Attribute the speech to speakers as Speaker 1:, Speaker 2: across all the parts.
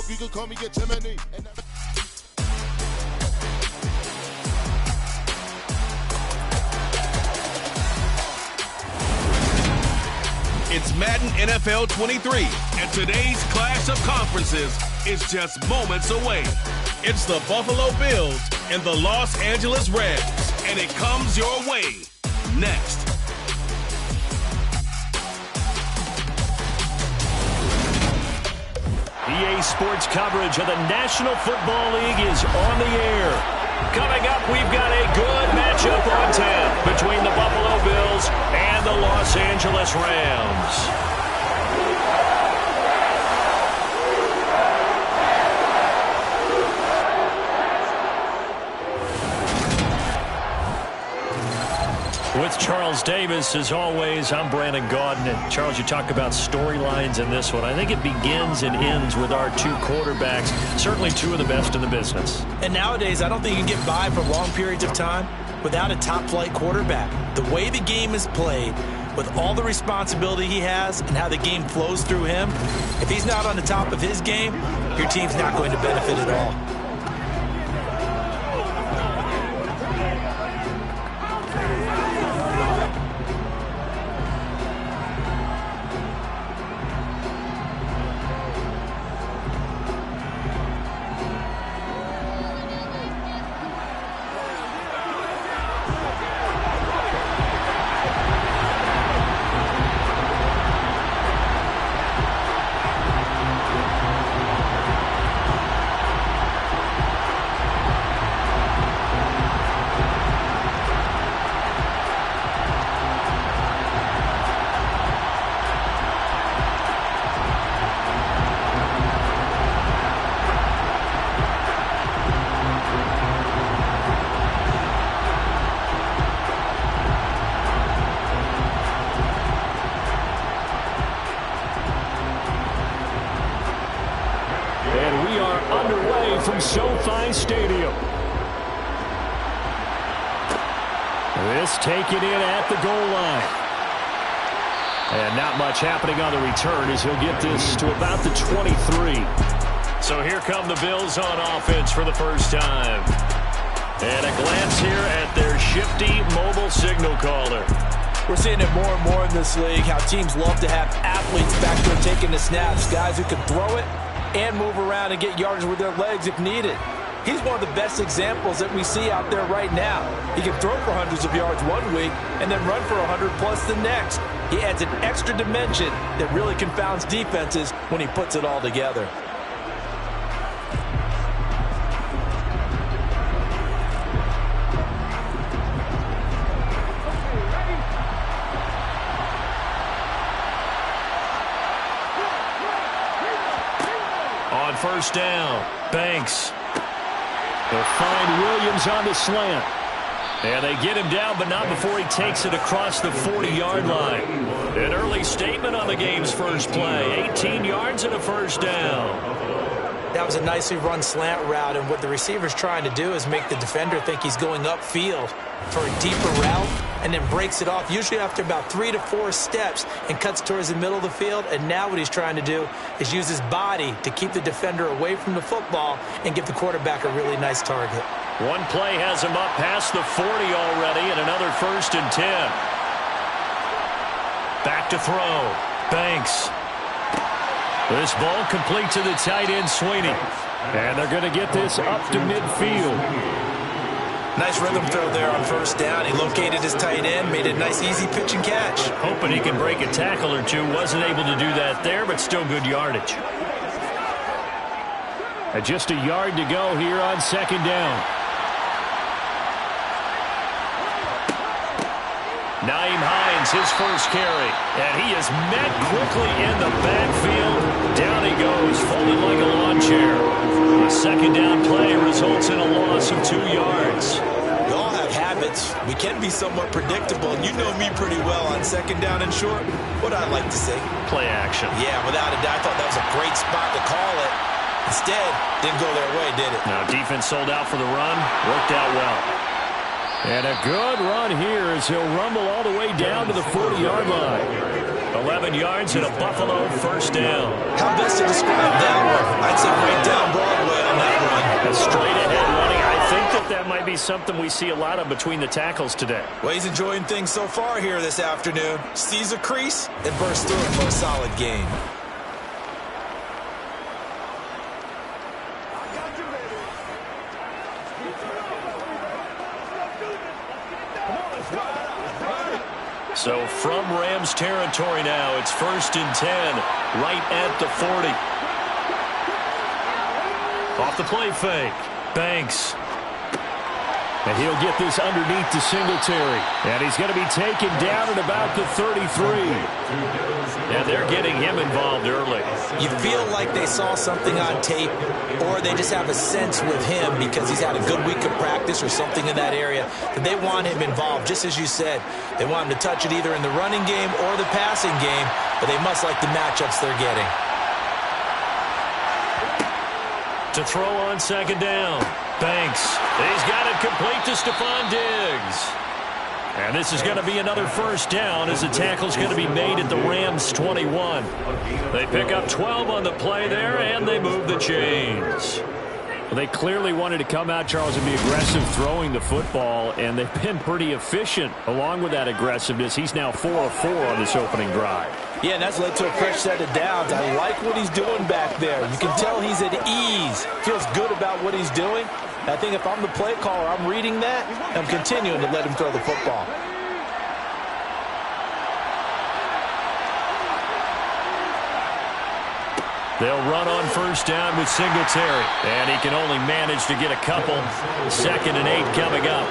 Speaker 1: smoke, you can call me a chimney.
Speaker 2: It's Madden NFL 23, and today's clash of conferences is just moments away. It's the Buffalo Bills and the Los Angeles Rams, and it comes your way next.
Speaker 3: EA Sports coverage of the National Football League is on the air. Coming up, we've got a good matchup on tap between the Buffalo Bills and the Los Angeles Rams. With Charles Davis, as always, I'm Brandon Gaudin. And Charles, you talk about storylines in this one. I think it begins and ends with our two quarterbacks, certainly two of the best in the business.
Speaker 4: And nowadays, I don't think you can get by for long periods of time without a top-flight quarterback. The way the game is played, with all the responsibility he has and how the game flows through him, if he's not on the top of his game, your team's not going to benefit at all.
Speaker 3: From SoFi Stadium. This taken in at the goal line. And not much happening on the return as he'll get this to about the 23. So here come the Bills on offense for the first time. And a glance here at their shifty mobile signal caller.
Speaker 4: We're seeing it more and more in this league, how teams love to have athletes back there taking the snaps, guys who can throw it and move around and get yardage with their legs if needed. He's one of the best examples that we see out there right now. He can throw for hundreds of yards one week and then run for 100 plus the next. He adds an extra dimension that really confounds defenses when he puts it all together.
Speaker 3: On first down, Banks. They'll find Williams on the slant. And they get him down, but not before he takes it across the 40-yard line. An early statement on the game's first play. 18 yards and a first down.
Speaker 4: That was a nicely run slant route, and what the receiver's trying to do is make the defender think he's going upfield for a deeper route, and then breaks it off, usually after about 3 to 4 steps, and cuts towards the middle of the field. And now what he's trying to do is use his body to keep the defender away from the football and give the quarterback a really nice target.
Speaker 3: One play has him up past the 40 already, and another 1st and 10. Back to throw. Banks. This ball complete to the tight end, Sweeney. And they're going to get this up to midfield.
Speaker 4: Nice rhythm throw there on first down. He located his tight end, made a nice easy pitch and catch.
Speaker 3: Hoping he can break a tackle or two. Wasn't able to do that there, but still good yardage. And just a yard to go here on second down. Nyheim Hines, his first carry. And he is met quickly in the backfield. Down he goes, folded like a lawn chair. The second down play results in a loss of 2 yards.
Speaker 4: We all have habits. We can be somewhat predictable, and you know me pretty well on second down and short. What I like to say?
Speaker 3: Play action.
Speaker 4: Yeah, without a doubt. I thought that was a great spot to call it. Instead, didn't go their way, did it?
Speaker 3: Now, defense sold out for the run. Worked out well. And a good run here as he'll rumble all the way down to the 40-yard line. 11 yards and a Buffalo first down.
Speaker 4: How best to describe that one? I'd say right
Speaker 3: something we see a lot of between the tackles today.
Speaker 4: Well, he's enjoying things so far here this afternoon. Sees a crease and bursts through it for a solid game.
Speaker 3: So from Rams territory now, it's 1st and 10, right at the 40. Off the play fake, Banks. And he'll get this underneath to Singletary. And he's going to be taken down at about the 33. And they're getting him involved early.
Speaker 4: You feel like they saw something on tape, or they just have a sense with him because he's had a good week of practice or something in that area that they want him involved. Just as you said, they want him to touch it either in the running game or the passing game, but they must like the matchups they're getting.
Speaker 3: To throw on 2nd down. Banks. He's got it complete to Stephon Diggs. And this is going to be another 1st down as the tackle's going to be made at the Rams 21. They pick up 12 on the play there, and they move the chains. Well, they clearly wanted to come out, Charles, and be aggressive throwing the football, and they've been pretty efficient along with that aggressiveness. He's now 4 of 4 on this opening drive.
Speaker 4: Yeah, and that's led to a fresh set of downs. I like what he's doing back there. You can tell he's at ease. Feels good about what he's doing. I think if I'm the play caller, I'm reading that, I'm continuing to let him throw the football.
Speaker 3: They'll run on 1st down with Singletary, and he can only manage to get a couple. 2nd and 8 coming up.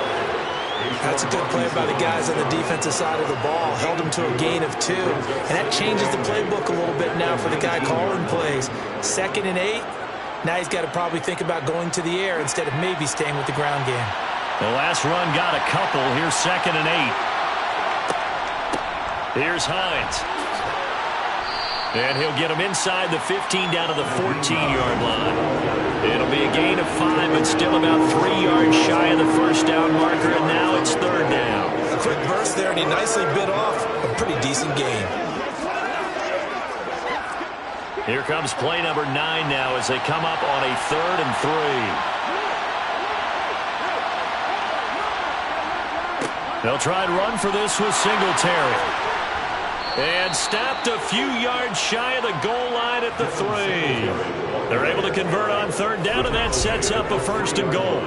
Speaker 4: That's a good play by the guys on the defensive side of the ball. Held him to a gain of 2. And that changes the playbook a little bit now for the guy calling plays. 2nd and 8. Now he's got to probably think about going to the air instead of maybe staying with the ground game.
Speaker 3: The last run got a couple. Here's 2nd and 8. Here's Hines. And he'll get him inside the 15 down to the 14-yard line. It'll be a gain of 5, but still about 3 yards shy of the 1st down marker, and now it's 3rd down.
Speaker 4: A quick burst there, and he nicely bit off a pretty decent gain.
Speaker 3: Here comes play number 9 now as they come up on a 3rd and 3. They'll try and run for this with Singletary. And stopped a few yards shy of the goal line at the 3. They're able to convert on 3rd down, and that sets up a 1st and goal.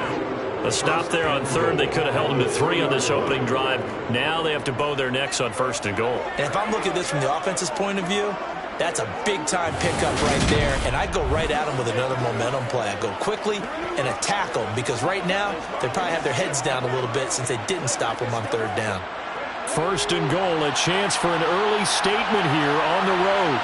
Speaker 3: A stop there on 3rd. They could have held him to 3 on this opening drive. Now they have to bow their necks on 1st and goal.
Speaker 4: And if I'm looking at this from the offense's point of view, that's a big-time pickup right there, and I'd go right at him with another momentum play. I'd go quickly and attack them, because right now they probably have their heads down a little bit since they didn't stop him on 3rd down.
Speaker 3: 1st and goal, a chance for an early statement here on the road.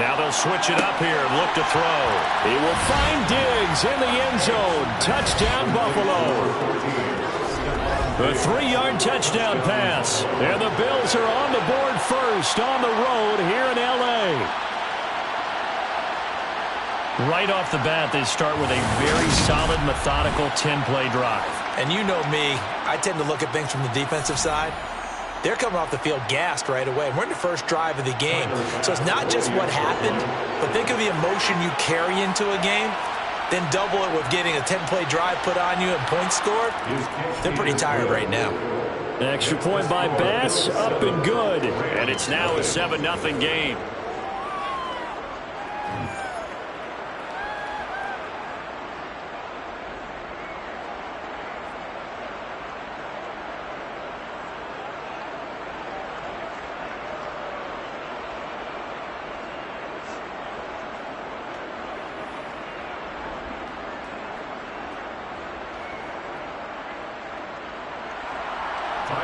Speaker 3: Now they'll switch it up here and look to throw. He will find Diggs in the end zone. Touchdown, Buffalo. A 3-yard touchdown pass. And the Bills are on the board first on the road here in L.A. Right off the bat, they start with a very solid, methodical 10-play drive.
Speaker 4: And you know me, I tend to look at things from the defensive side. They're coming off the field gassed right away. We're in the first drive of the game. So it's not just what happened, but think of the emotion you carry into a game, then double it with getting a 10-play drive put on you and points scored. They're pretty tired right now.
Speaker 3: An extra point by Bass, up and good. And it's now a 7-0 game.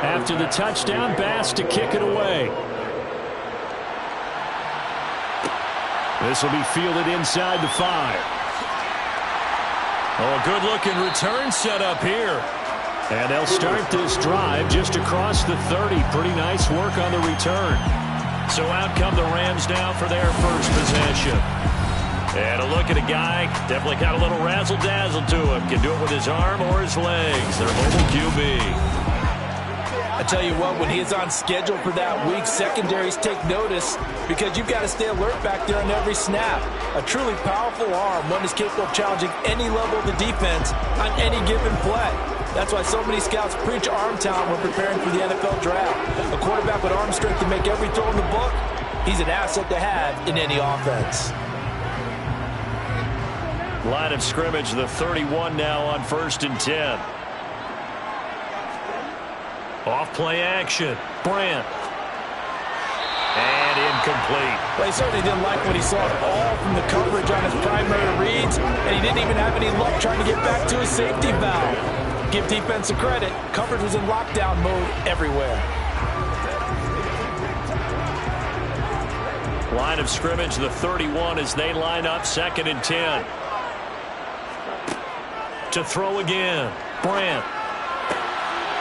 Speaker 3: After the touchdown, Bass to kick it away. This will be fielded inside the 5. Oh, a good-looking return set up here. And they'll start this drive just across the 30. Pretty nice work on the return. So out come the Rams now for their first possession. And a look at a guy, definitely got a little razzle-dazzle to him. Can do it with his arm or his legs. Their mobile QB.
Speaker 4: I tell you what, when he is on schedule for that week, secondaries take notice because you've got to stay alert back there on every snap. A truly powerful arm, one is capable of challenging any level of the defense on any given play. That's why so many scouts preach arm talent when preparing for the NFL draft. A quarterback with arm strength to make every throw in the book, he's an asset to have in any offense.
Speaker 3: Line of scrimmage, the 31 now on 1st and 10. Off play action. Brandt. And incomplete.
Speaker 4: Well, he certainly didn't like what he saw at all from the coverage on his primary reads, and he didn't even have any luck trying to get back to his safety valve. Give defense a credit. Coverage was in lockdown mode everywhere.
Speaker 3: Line of scrimmage, the 31 as they line up 2nd and 10. To throw again. Brandt.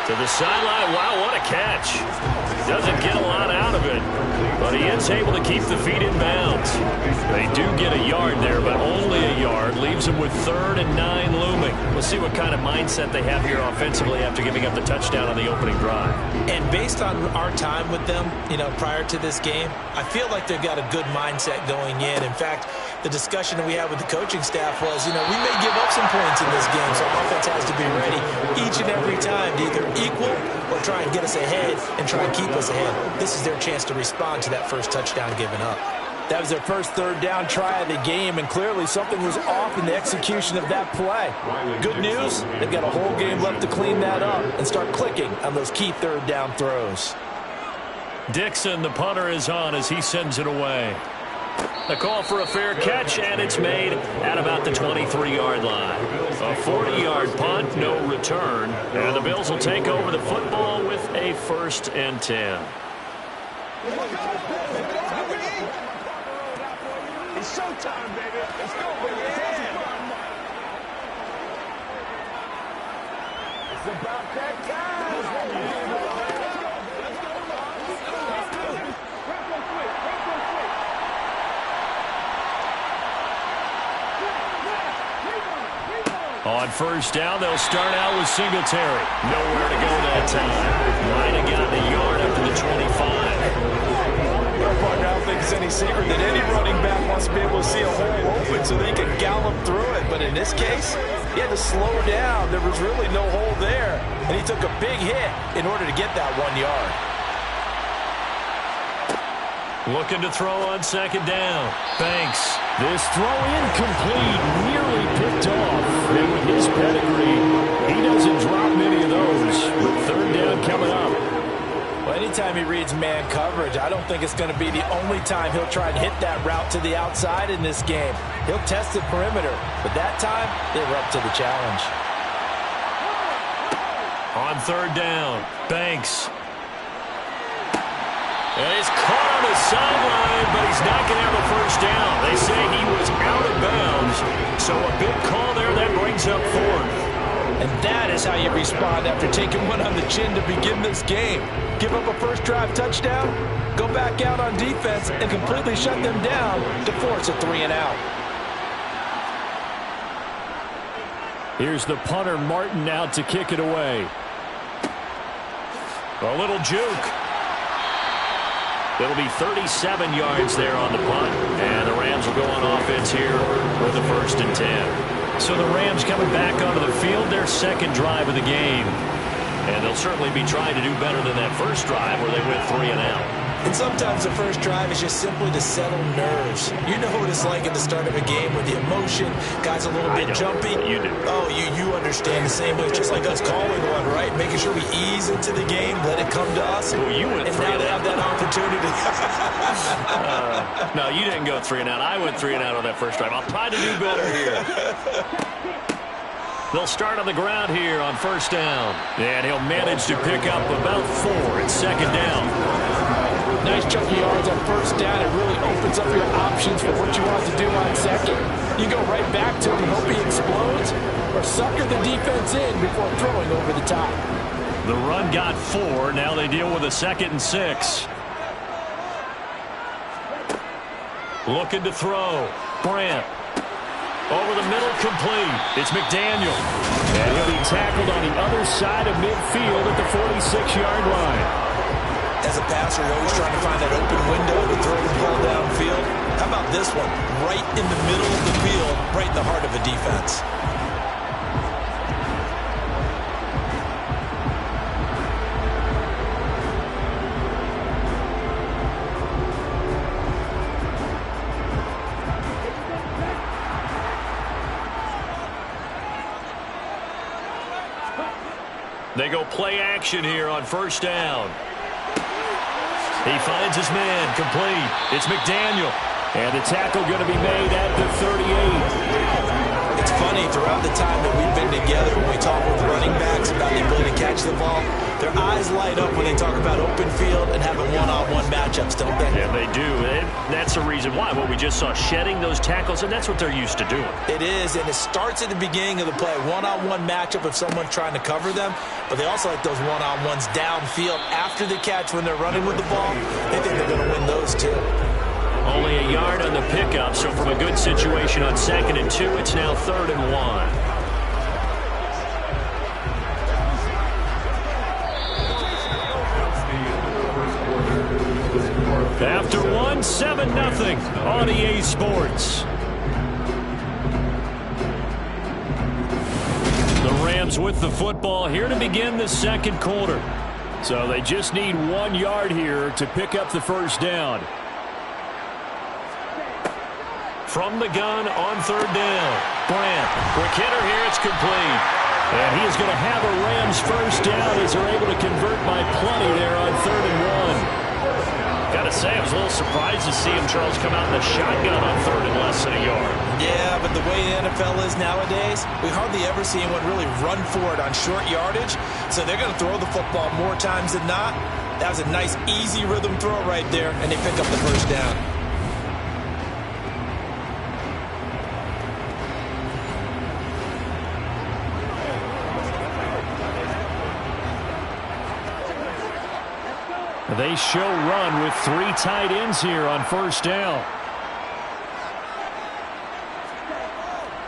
Speaker 3: To the sideline. Wow, what a catch. Doesn't get a lot out of it, but he is able to keep the feet in bounds. They do get a yard there, but only a yard. Leaves them with 3rd and 9 looming. We'll see what kind of mindset they have here offensively after giving up the touchdown on the opening drive.
Speaker 4: And based on our time with them, prior to this game, I feel like they've got a good mindset going in. In fact, the discussion that we had with the coaching staff was, we may give up some points in this game, so offense has to be ready each and every time to either equal or try and get us ahead and try and keep us ahead. This is their chance to respond to that first touchdown given up. That was their first 3rd down try of the game, and clearly something was off in the execution of that play. Good news, they've got a whole game left to clean that up and start clicking on those key 3rd down throws.
Speaker 3: Dixon, the punter, is on as he sends it away. The call for a fair catch, and it's made at about the 23-yard line. A 40-yard punt, no return, and the Bills will take over the football with a 1st and 10.
Speaker 1: It's showtime, baby. Let's go, baby. It's about that time.
Speaker 3: On 1st down, they'll start out with Singletary. Nowhere to go that time. Might have gotten a yard up to the 25.
Speaker 4: Well, partner, I don't think it's any secret that any running back wants to be able to see a hole open so they can gallop through it. But in this case, he had to slow down. There was really no hole there. And he took a big hit in order to get that 1 yard.
Speaker 3: Looking to throw on 2nd down. Banks.
Speaker 5: This throw incomplete, nearly picked off. And with his pedigree, he doesn't drop many of those. With 3rd down coming up.
Speaker 4: Well, anytime he reads man coverage, I don't think it's going to be the only time he'll try and hit that route to the outside in this game. He'll test the perimeter, but that time, they were up to the challenge.
Speaker 3: On 3rd down, Banks. And he's caught on the sideline, but he's not going to have a 1st down. They say he was out of bounds, so a big call there that brings up 4th.
Speaker 4: And that is how you respond after taking one on the chin to begin this game. Give up a first drive touchdown, go back out on defense, and completely shut them down to force a 3 and out.
Speaker 5: Here's the punter, Martin, out to kick it away.
Speaker 3: A little juke. It'll be 37 yards there on the punt, and the Rams will go on offense here with a 1st and 10. So the Rams coming back onto the field, their 2nd drive of the game. And they'll certainly be trying to do better than that first drive where they went 3 and out.
Speaker 4: And sometimes the first drive is just simply to settle nerves. You know what it's like at the start of a game with the emotion, guys a little bit jumpy.
Speaker 3: You do.
Speaker 4: Oh, you understand the same way. It's just like us calling one, right? Making sure we ease into the game, let it come to us.
Speaker 3: Well, you went
Speaker 4: and
Speaker 3: 3
Speaker 4: now
Speaker 3: and
Speaker 4: they
Speaker 3: out.
Speaker 4: have that opportunity.
Speaker 3: No, you didn't go 3 and out. I went 3 and out on that first drive. I'll try to do better here. They'll start on the ground here on 1st down. And he'll manage to pick up about 4 at 2nd down.
Speaker 4: Nice chunky yards on 1st down. It really opens up your options for what you want to do on 2nd. You go right back to him and hope he explodes, or sucker the defense in before throwing over the top.
Speaker 3: The run got 4. Now they deal with a 2nd and 6. Looking to throw. Brandt. Over the middle, complete. It's McDaniel. And he'll be tackled on the other side of midfield at the 46-yard line.
Speaker 4: As a passer, you're always trying to find that open window to throw the ball downfield. How about this one? Right in the middle of the field, right in the heart of a defense.
Speaker 3: They go play action here on first down. He finds his man, complete. It's McDaniel. And the tackle going to be made at the 38.
Speaker 4: It's funny, throughout the time that we've been together, when we talk with running backs about the ability to catch the ball, their eyes light up when they talk about open field and having one-on-one matchups, don't they?
Speaker 3: Yeah, they do. And that's the reason why. What we just saw, shedding those tackles, and that's what they're used to doing.
Speaker 4: It is, and it starts at the beginning of the play. One-on-one matchup if someone's trying to cover them, but they also like those one-on-ones downfield after the catch when they're running with the ball. They think they're going to win those too.
Speaker 3: Only a yard on the pickup, so from a good situation on 2nd and 2, it's now 3rd and 1. After 1, 7-0 on EA Sports. The Rams with the football here to begin the second quarter. So they just need 1 yard here to pick up the first down. From the gun on 3rd down. Brandt, quick hitter here, it's complete. And he is going to have a Rams first down as they're able to convert by plenty there on 3rd and 1. Got to say, I was a little surprised to see him, Charles, come out in the shotgun on 3rd and less than a yard.
Speaker 4: Yeah, but the way the NFL is nowadays, we hardly ever see anyone really run for it on short yardage. So they're going to throw the football more times than not. That was a nice, easy rhythm throw right there, and they pick up the first down.
Speaker 3: They show run with 3 tight ends here on first down.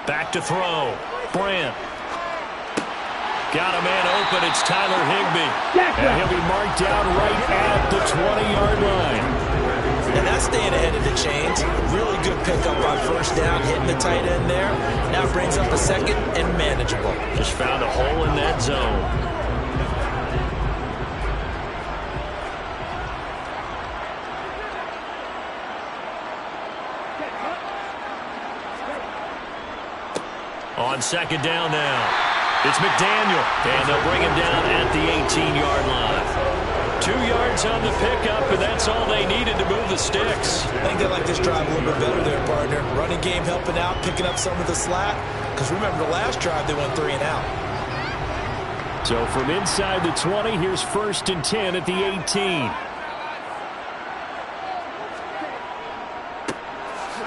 Speaker 3: Back to throw. Brandt. Got a man open. It's Tyler Higbee. And he'll be marked down right at the 20-yard line.
Speaker 4: And that's staying ahead of the chains. Really good pickup on first down, hitting the tight end there. Now brings up a 2nd and manageable.
Speaker 3: Just found a hole in that zone. On 2nd down now, it's McDaniel, and they'll bring him down at the 18-yard line. 2 yards on the pickup, and that's all they needed to move the sticks.
Speaker 4: I think they like this drive a little bit better there, partner. Running game helping out, picking up some of the slack. Because remember, the last drive, they went 3 and out.
Speaker 3: So from inside the 20, here's 1st and 10 at the 18.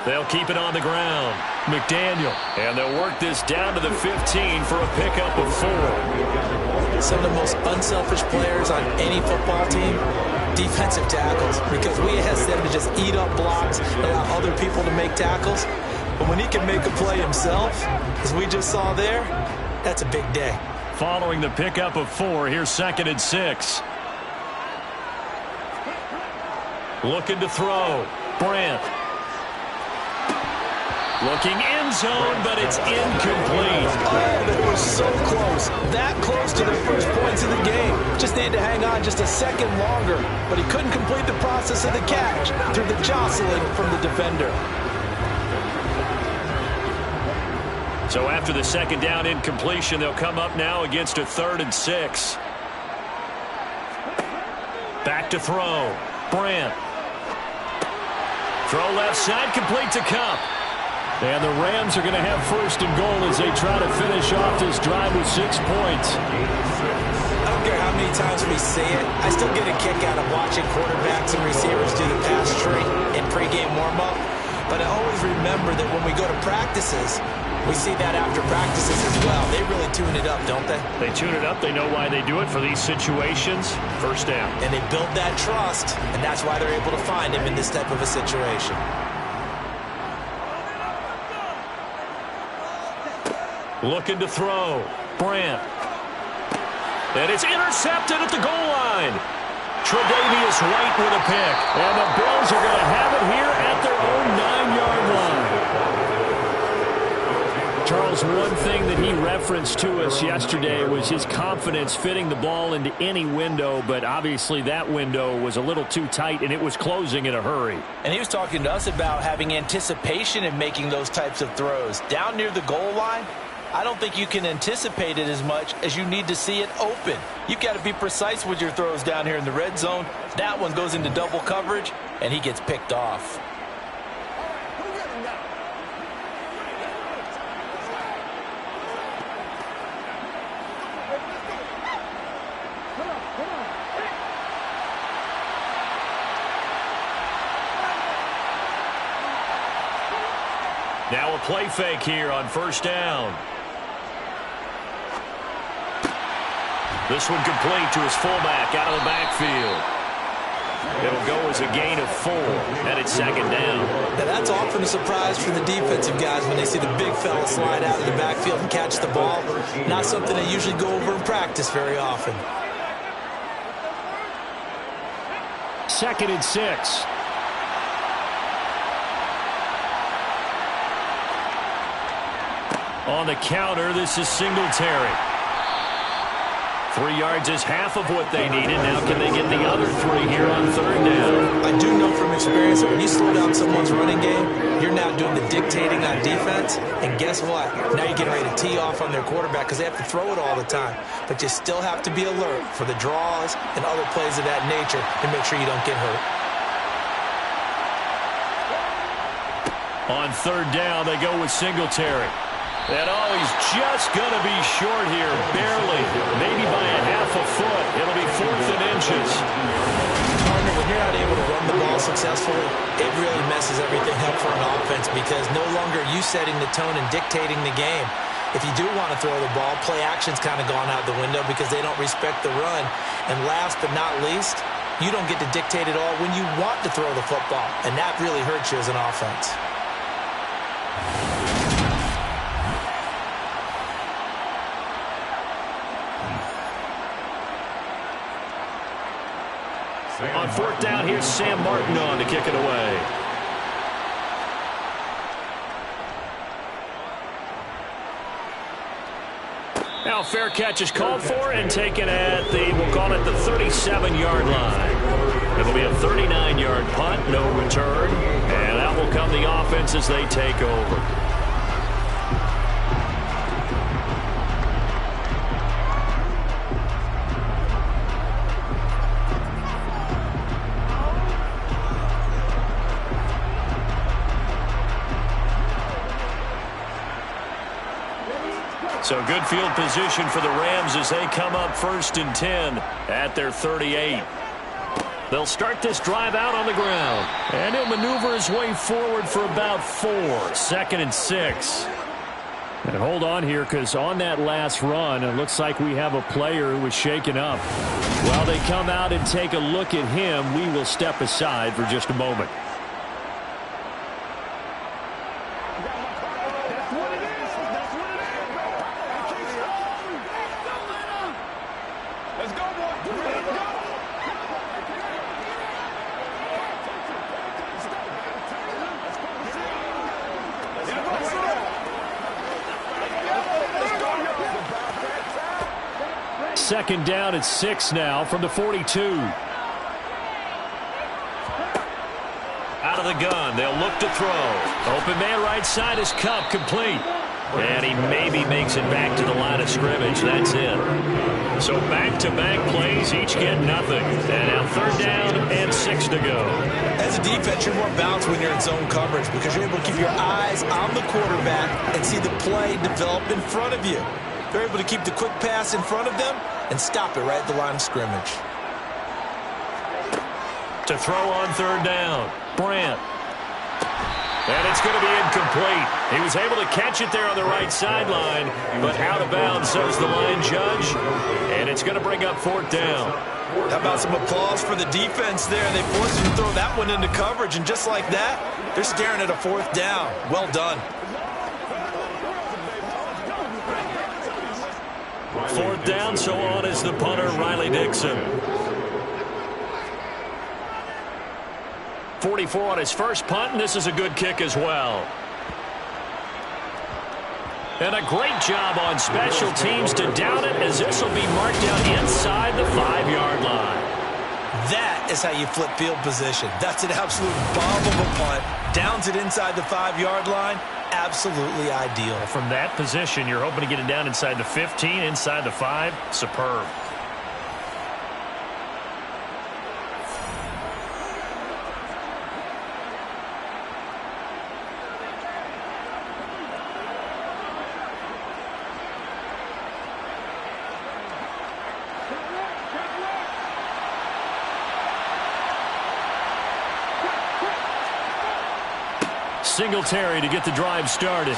Speaker 3: They'll keep it on the ground. McDaniel. And they'll work this down to the 15 for a pickup of 4.
Speaker 4: Some of the most unselfish players on any football team, defensive tackles. Because we ask them to just eat up blocks, allow other people to make tackles. But when he can make a play himself, as we just saw there, that's a big day.
Speaker 3: Following the pickup of 4, here's 2nd and 6. Looking to throw. Brandt. Looking end zone, but it's incomplete.
Speaker 4: Oh, they were so close. That close to their first points of the game. Just needed to hang on just a second longer. But he couldn't complete the process of the catch through the jostling from the defender.
Speaker 3: So after the 2nd down incompletion, they'll come up now against a 3rd and 6. Back to throw. Brandt. Throw left side, complete to Cup. And the Rams are going to have 1st and goal as they try to finish off this drive with 6 points.
Speaker 4: I don't care how many times we say it, I still get a kick out of watching quarterbacks and receivers do the pass tree in pregame warm-up. But I always remember that when we go to practices, we see that after practices as well. They really tune it up, don't they?
Speaker 3: They tune it up. They know why they do it for these situations. First down.
Speaker 4: And they build that trust, and that's why they're able to find him in this type of a situation.
Speaker 3: Looking to throw. Brandt. And it's intercepted at the goal line. Tre'Davious White with a pick. And the Bills are going to have it here at their own 9-yard line. Charles, one thing that he referenced to us yesterday was his confidence fitting the ball into any window, but obviously that window was a little too tight, and it was closing in a hurry.
Speaker 4: And he was talking to us about having anticipation in making those types of throws. Down near the goal line, I don't think you can anticipate it as much as you need to see it open. You've got to be precise with your throws down here in the red zone. That one goes into double coverage, and he gets picked off.
Speaker 3: Now a play fake here on first down. This one complete to his fullback out of the backfield. It'll go as a gain of 4, and it's second down.
Speaker 4: Now that's often a surprise for the defensive guys when they see the big fella slide out of the backfield and catch the ball. Not something they usually go over in practice very often.
Speaker 3: 2nd and 6. On the counter, this is Singletary. 3 yards is half of what they needed. Now can they get the other 3 here on third down?
Speaker 4: I do know from experience that when you slow down someone's running game, you're now doing the dictating on defense. And guess what? Now you're getting ready to tee off on their quarterback because they have to throw it all the time. But you still have to be alert for the draws and other plays of that nature to make sure you don't get hurt.
Speaker 3: On third down, they go with Singletary. And oh, he's just going to be short here, barely, maybe by a half a foot. It'll be 4th and inches.
Speaker 4: Partner, when you're not able to run the ball successfully, it really messes everything up for an offense because no longer are you setting the tone and dictating the game. If you do want to throw the ball, play action's kind of gone out the window because they don't respect the run. And last but not least, you don't get to dictate it all when you want to throw the football. And that really hurts you as an offense.
Speaker 3: On fourth down, here's Sam Martin on to kick it away. Now fair catch is called for and taken at we'll call it the 37-yard line. It'll be a 39-yard punt, no return, and out will come the offense as they take over. So good field position for the Rams as they come up 1st and 10 at their 38. They'll start this drive out on the ground. And he'll maneuver his way forward for about 4. 2nd and 6. And hold on here because on that last run, it looks like we have a player who was shaken up. While they come out and take a look at him, we will step aside for just a moment. Second down at 6 now from the 42. Out of the gun. They'll look to throw. Open man right side is Cup, complete. And he maybe makes it back to the line of scrimmage. That's it. So back-to-back plays, each get nothing. And now third down and 6 to go.
Speaker 4: As a defense, you're more balanced when you're in zone coverage because you're able to keep your eyes on the quarterback and see the play develop in front of you. They're able to keep the quick pass in front of them and stop it right at the line of scrimmage.
Speaker 3: To throw on third down, Brandt. And it's going to be incomplete. He was able to catch it there on the right sideline, but out of bounds, says the line judge. And it's going to bring up 4th down.
Speaker 4: How about some applause for the defense there? They forced him to throw that one into coverage, and just like that, they're staring at a 4th down. Well done.
Speaker 3: 4th down, so on is the punter, Riley Dixon. 44 on his first punt, and this is a good kick as well. And a great job on special teams to down it, as this will be marked out inside the 5-yard line.
Speaker 4: That is how you flip field position. That's an absolute bomb of a punt. Downs it inside the 5-yard line. Absolutely ideal.
Speaker 3: From that position, you're hoping to get it down inside the 15, inside the 5. Superb. Singletary to get the drive started.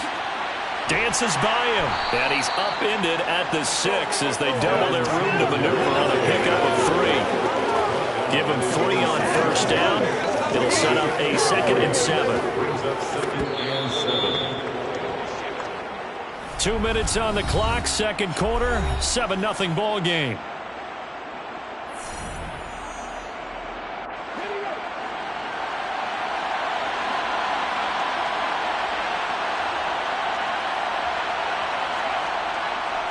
Speaker 3: Dances by him. And he's upended at the 6 as they double their room to maneuver on a pickup of 3. Give him 3 on first down. It'll set up a 2nd and 7. 2 minutes on the clock, second quarter, 7-0 ball game.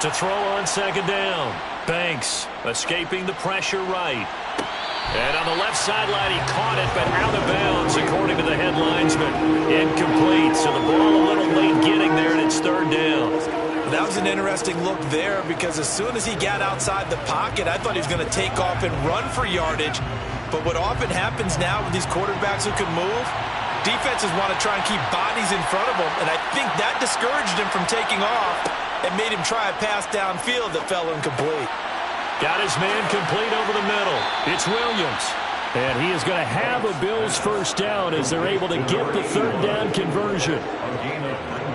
Speaker 3: To throw on second down. Banks escaping the pressure right. And on the left sideline, he caught it, but out of bounds, according to the head linesman. Incomplete, so the ball a little late getting there, and it's 3rd down.
Speaker 4: That was an interesting look there, because as soon as he got outside the pocket, I thought he was going to take off and run for yardage. But what often happens now with these quarterbacks who can move, defenses want to try and keep bodies in front of them, and I think that discouraged him from taking off. It made him try a pass downfield that fell incomplete.
Speaker 3: Got his man complete over the middle. It's Williams.
Speaker 5: And he is going to have a Bills first down as they're able to get the 3rd down conversion.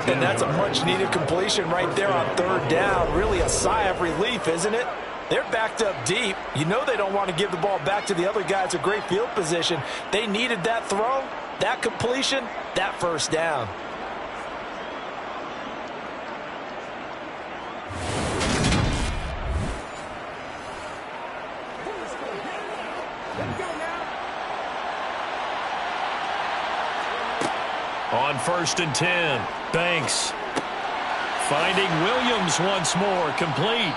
Speaker 4: And that's a much-needed completion right there on 3rd down. Really a sigh of relief, isn't it? They're backed up deep. You know they don't want to give the ball back to the other guys. A great field position. They needed that throw, that completion, that first down.
Speaker 3: On 1st and 10, Banks finding Williams once more, complete.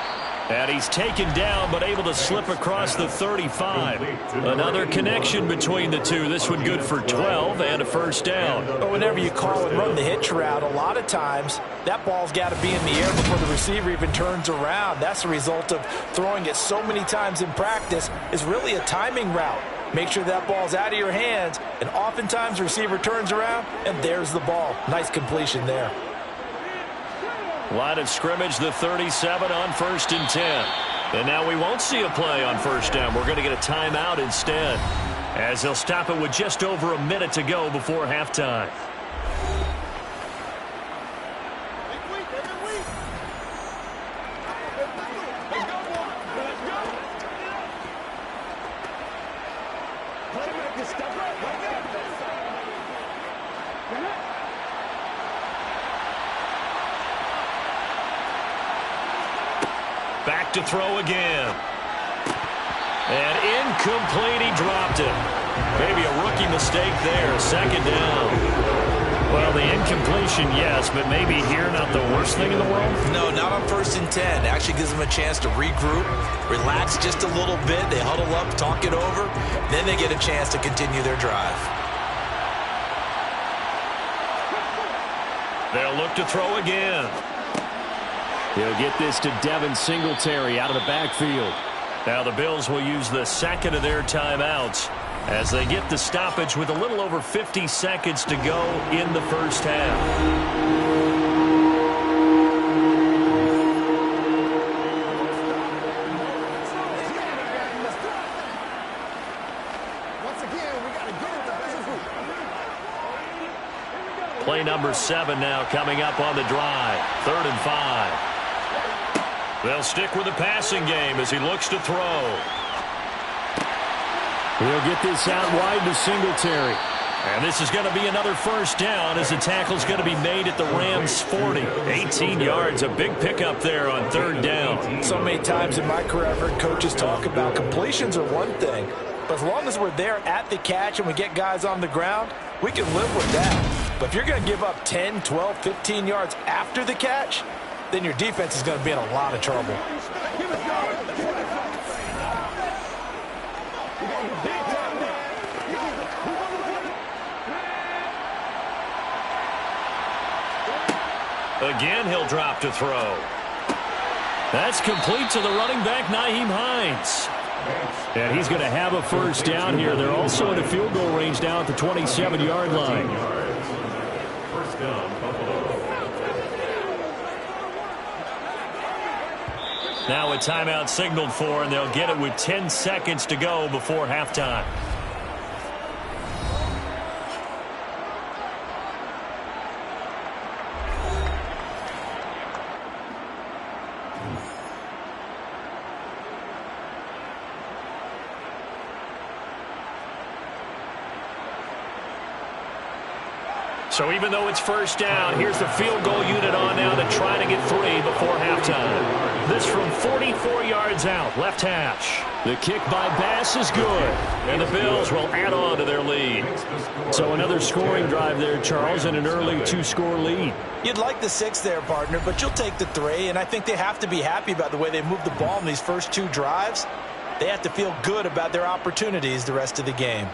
Speaker 3: And he's taken down, but able to slip across the 35. Another connection between the two. This one good for 12 and a first down.
Speaker 4: But whenever you call and run the hitch route, a lot of times that ball's got to be in the air before the receiver even turns around. That's the result of throwing it so many times in practice. Is really a timing route. Make sure that ball's out of your hands, and oftentimes the receiver turns around, and there's the ball. Nice completion there.
Speaker 3: Line of scrimmage, the 37 on 1st and 10. And now we won't see a play on first down. We're going to get a timeout instead, as they'll stop it with just over a minute to go before halftime. Back to throw again. And incomplete, he dropped it. Maybe a rookie mistake there, 2nd down. Well, the incompletion, yes, but maybe here not the worst thing in the world?
Speaker 4: No, not on 1st and 10. Actually gives them a chance to regroup, relax just a little bit. They huddle up, talk it over. Then they get a chance to continue their drive.
Speaker 3: They'll look to throw again.
Speaker 5: He'll get this to Devin Singletary out of the backfield.
Speaker 3: Now the Bills will use the 2nd of their timeouts as they get the stoppage with a little over 50 seconds to go in the first half. Play number 7 now coming up on the drive. 3rd and 5. They'll stick with the passing game as he looks to throw.
Speaker 5: He'll get this out wide to Singletary.
Speaker 3: And this is going to be another first down as the tackle's going to be made at the Rams' 40. 18 yards, a big pickup there on third down.
Speaker 4: So many times in my career I've heard coaches talk about completions are one thing, but as long as we're there at the catch and we get guys on the ground, we can live with that. But if you're going to give up 10, 12, 15 yards after the catch, then your defense is going to be in a lot of trouble.
Speaker 3: Again, he'll drop to throw. That's complete to the running back, Nyheim Hines. And he's going to have a first down here. They're also in a field goal range now at the 27-yard line. Now a timeout signaled for, and they'll get it with 10 seconds to go before halftime. So even though it's first down, here's the field goal unit on now to try to get 3 before halftime. This from 44 yards out, left hash. The kick by Bass is good, and the Bills will add on to their lead. So another scoring drive there, Charles, and an early 2-score lead.
Speaker 4: You'd like the 6 there, partner, but you'll take the 3, and I think they have to be happy about the way they moved the ball in these first 2 drives. They have to feel good about their opportunities the rest of the game.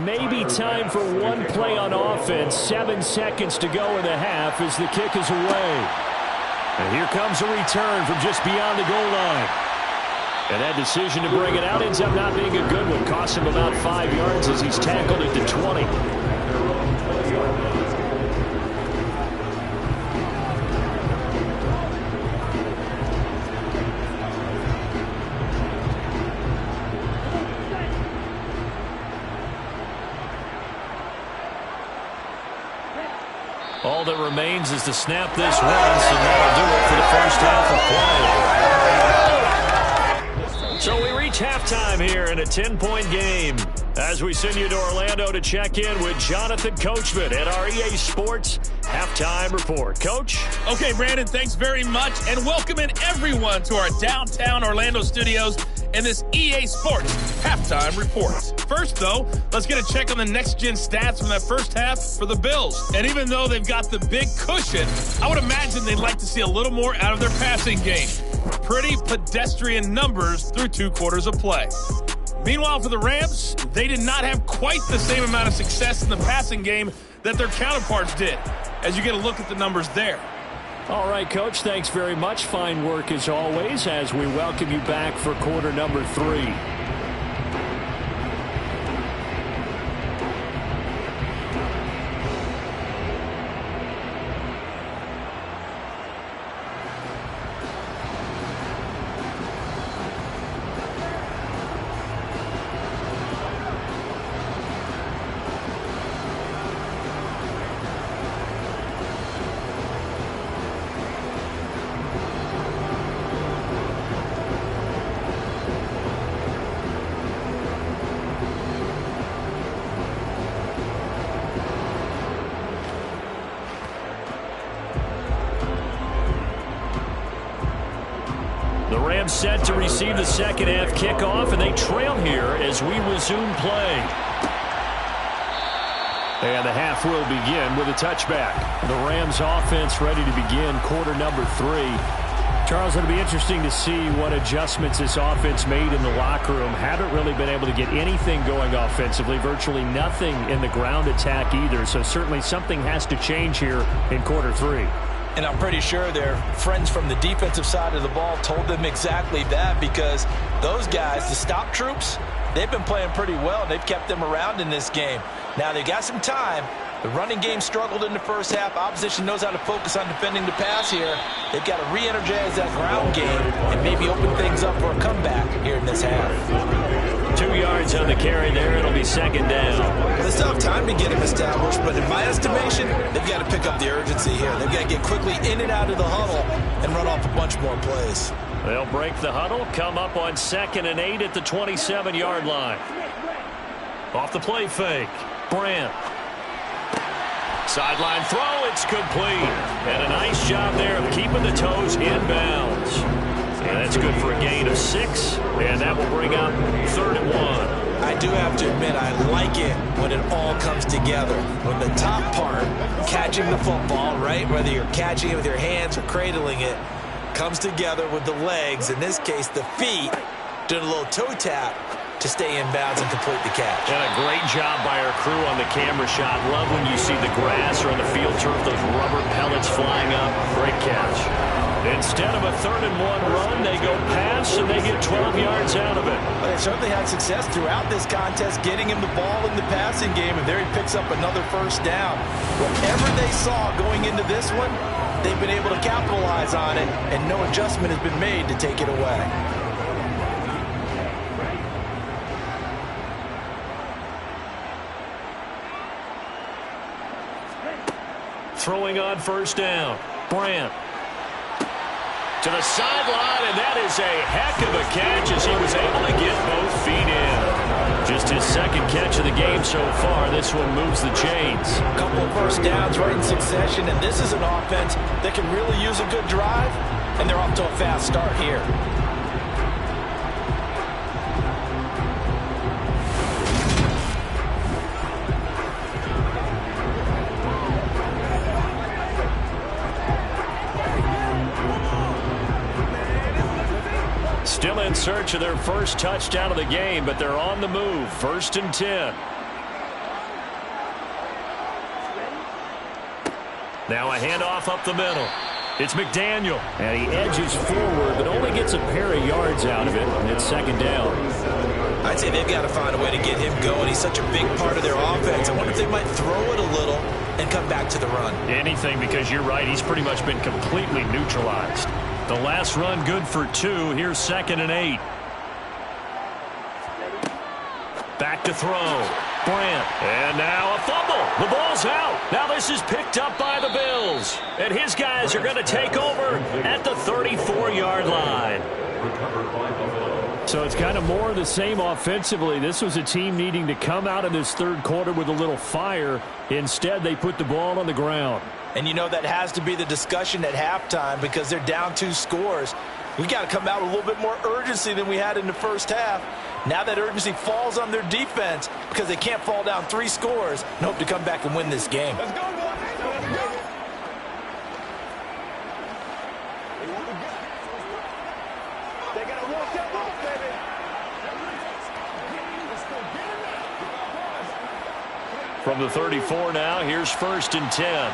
Speaker 3: Maybe time for one play on offense. 7 seconds to go in the half as the kick is away. And here comes a return from just beyond the goal line. And that decision to bring it out ends up not being a good one. Costs him about 5 yards as he's tackled at the 20. All that remains is to snap this once, and that'll do it for the first half of play. So we reach halftime here in a 10-point game as we send you to Orlando to check in with Jonathan Coachman at our EA Sports Halftime Report. Coach?
Speaker 2: Okay, Brandon, thanks very much, and welcoming everyone to our downtown Orlando studios in this EA Sports Halftime Report. First, though, let's get a check on the next-gen stats from that first half for the Bills. And even though they've got the big cushion, I would imagine they'd like to see a little more out of their passing game. Pretty pedestrian numbers through 2 quarters of play. Meanwhile, for the Rams, they did not have quite the same amount of success in the passing game that their counterparts did, as you get a look at the numbers there.
Speaker 3: All right, Coach, thanks very much. Fine work as always as we welcome you back for quarter number 3. Set to receive the second half kickoff, and they trail here as we resume play. And the half will begin with a touchback. The Rams offense ready to begin quarter number 3. Charles, it'll be interesting to see what adjustments this offense made in the locker room. Haven't really been able to get anything going offensively, virtually nothing in the ground attack either. So certainly something has to change here in quarter 3.
Speaker 4: And I'm pretty sure their friends from the defensive side of the ball told them exactly that, because those guys, the stop troops, they've been playing pretty well. They've kept them around in this game. Now, they got some time, The running game struggled in the first half. Opposition knows how to focus on defending the pass here. They've got to re-energize that ground game and maybe open things up for a comeback here in this half.
Speaker 3: 2 yards on the carry there. It'll be second down.
Speaker 4: Well, they still have time to get him established, but in my estimation, they've got to pick up the urgency here. They've got to get quickly in and out of the huddle and run off a bunch more plays.
Speaker 3: They'll break the huddle, come up on 2nd and 8 at the 27-yard line. Off the play fake, Brandt. Sideline throw, it's complete. And a nice job there of keeping the toes in bounds. And that's good for a gain of 6, and that will bring up 3rd and 1.
Speaker 4: I do have to admit, I like it when it all comes together. When the top part, catching the football, right, whether you're catching it with your hands or cradling it, comes together with the legs, in this case the feet, doing a little toe tap to stay in bounds and complete the catch.
Speaker 3: And a great job by our crew on the camera shot. Love when you see the grass or on the field turf, those rubber pellets flying up. Great catch. Instead of a 3rd and 1 run, they go pass and they get 12 yards out of it.
Speaker 4: Well, they certainly had success throughout this contest getting him the ball in the passing game, and there he picks up another first down. Whatever they saw going into this one, they've been able to capitalize on it, and no adjustment has been made to take it away.
Speaker 3: Throwing on first down, Brandt. To the sideline, and that is a heck of a catch as he was able to get both feet in. Just his 2nd catch of the game so far. This one moves the chains.
Speaker 4: A couple of first downs right in succession, and this is an offense that can really use a good drive, and they're off to a fast start here.
Speaker 3: Still in search of their first touchdown of the game, but they're on the move. 1st and 10. Now a handoff up the middle. It's McDaniel.
Speaker 5: And he edges forward, but only gets a pair of yards out of it, and it's 2nd down.
Speaker 4: I'd say they've got to find a way to get him going. He's such a big part of their offense. I wonder if they might throw it a little and come back to the run.
Speaker 3: Anything, because you're right. He's pretty much been completely neutralized. The last run good for 2. Here's 2nd and 8. Back to throw. Brandt. And now a fumble. The ball's out. Now this is picked up by the Bills. And his guys are going to take over at the 34-yard line.
Speaker 5: So it's kind of more of the same offensively. This was a team needing to come out of this 3rd quarter with a little fire. Instead, they put the ball on the ground.
Speaker 4: And you know that has to be the discussion at halftime because they're down 2 scores. We got to come out with a little bit more urgency than we had in the first half. Now that urgency falls on their defense because they can't fall down 3 scores and hope to come back and win this game.
Speaker 1: Let's go, boys. Let's go. They got to walk that ball, baby.
Speaker 3: From the 34 now, here's 1st and 10.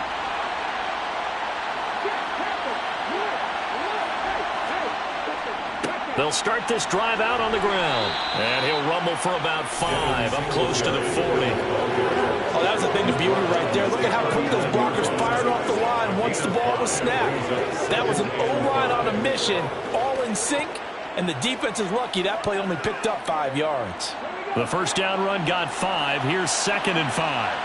Speaker 3: They'll start this drive out on the ground. And he'll rumble for about 5, up close to the 40.
Speaker 4: Oh, that was a thing of beauty right there. Look at how quick those blockers fired off the line once the ball was snapped. That was an O-line on a mission, all in sync, and the defense is lucky that play only picked up 5 yards.
Speaker 3: The first down run got 5. Here's 2nd and 5.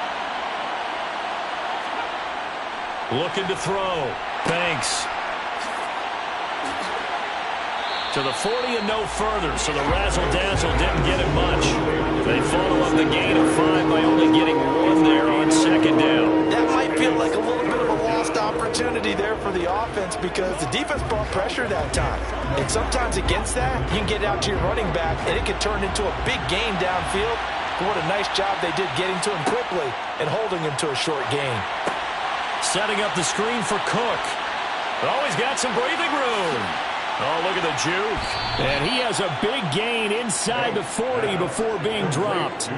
Speaker 3: Looking to throw. Banks. To the 40 and no further, so the razzle-dazzle didn't get him much. They follow up the gain of 5 by only getting 1 there on 2nd down.
Speaker 4: That might feel like a little bit of a lost opportunity there for the offense because the defense brought pressure that time. And sometimes against that, you can get out to your running back, and it can turn into a big gain downfield. But what a nice job they did getting to him quickly and holding him to a short gain.
Speaker 3: Setting up the screen for Cook. Always got some breathing room. Oh, look at the juke.
Speaker 5: And he has a big gain inside the 40 before being dropped.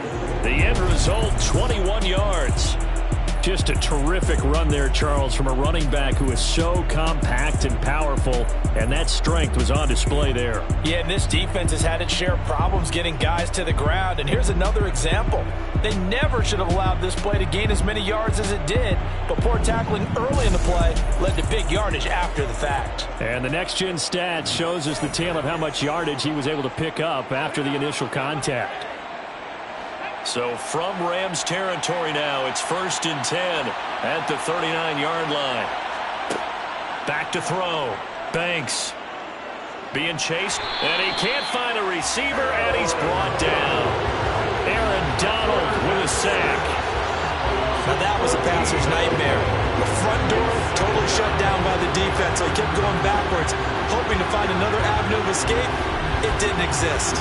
Speaker 3: The end result, 21 yards.
Speaker 5: Just a terrific run there, Charles, from a running back who is so compact and powerful, and that strength was on display there.
Speaker 4: Yeah, and this defense has had its share of problems getting guys to the ground, and here's another example. They never should have allowed this play to gain as many yards as it did, but poor tackling early in the play led to big yardage after the fact.
Speaker 5: And the next-gen stats shows us the tale of how much yardage he was able to pick up after the initial contact.
Speaker 3: So from Rams territory now, it's 1st and 10 at the 39-yard line. Back to throw. Banks being chased, and he can't find a receiver, and he's brought down. Aaron Donald with a sack.
Speaker 4: Now that was a passer's nightmare. The front door totally shut down by the defense, so he kept going backwards, hoping to find another avenue of escape. It didn't exist.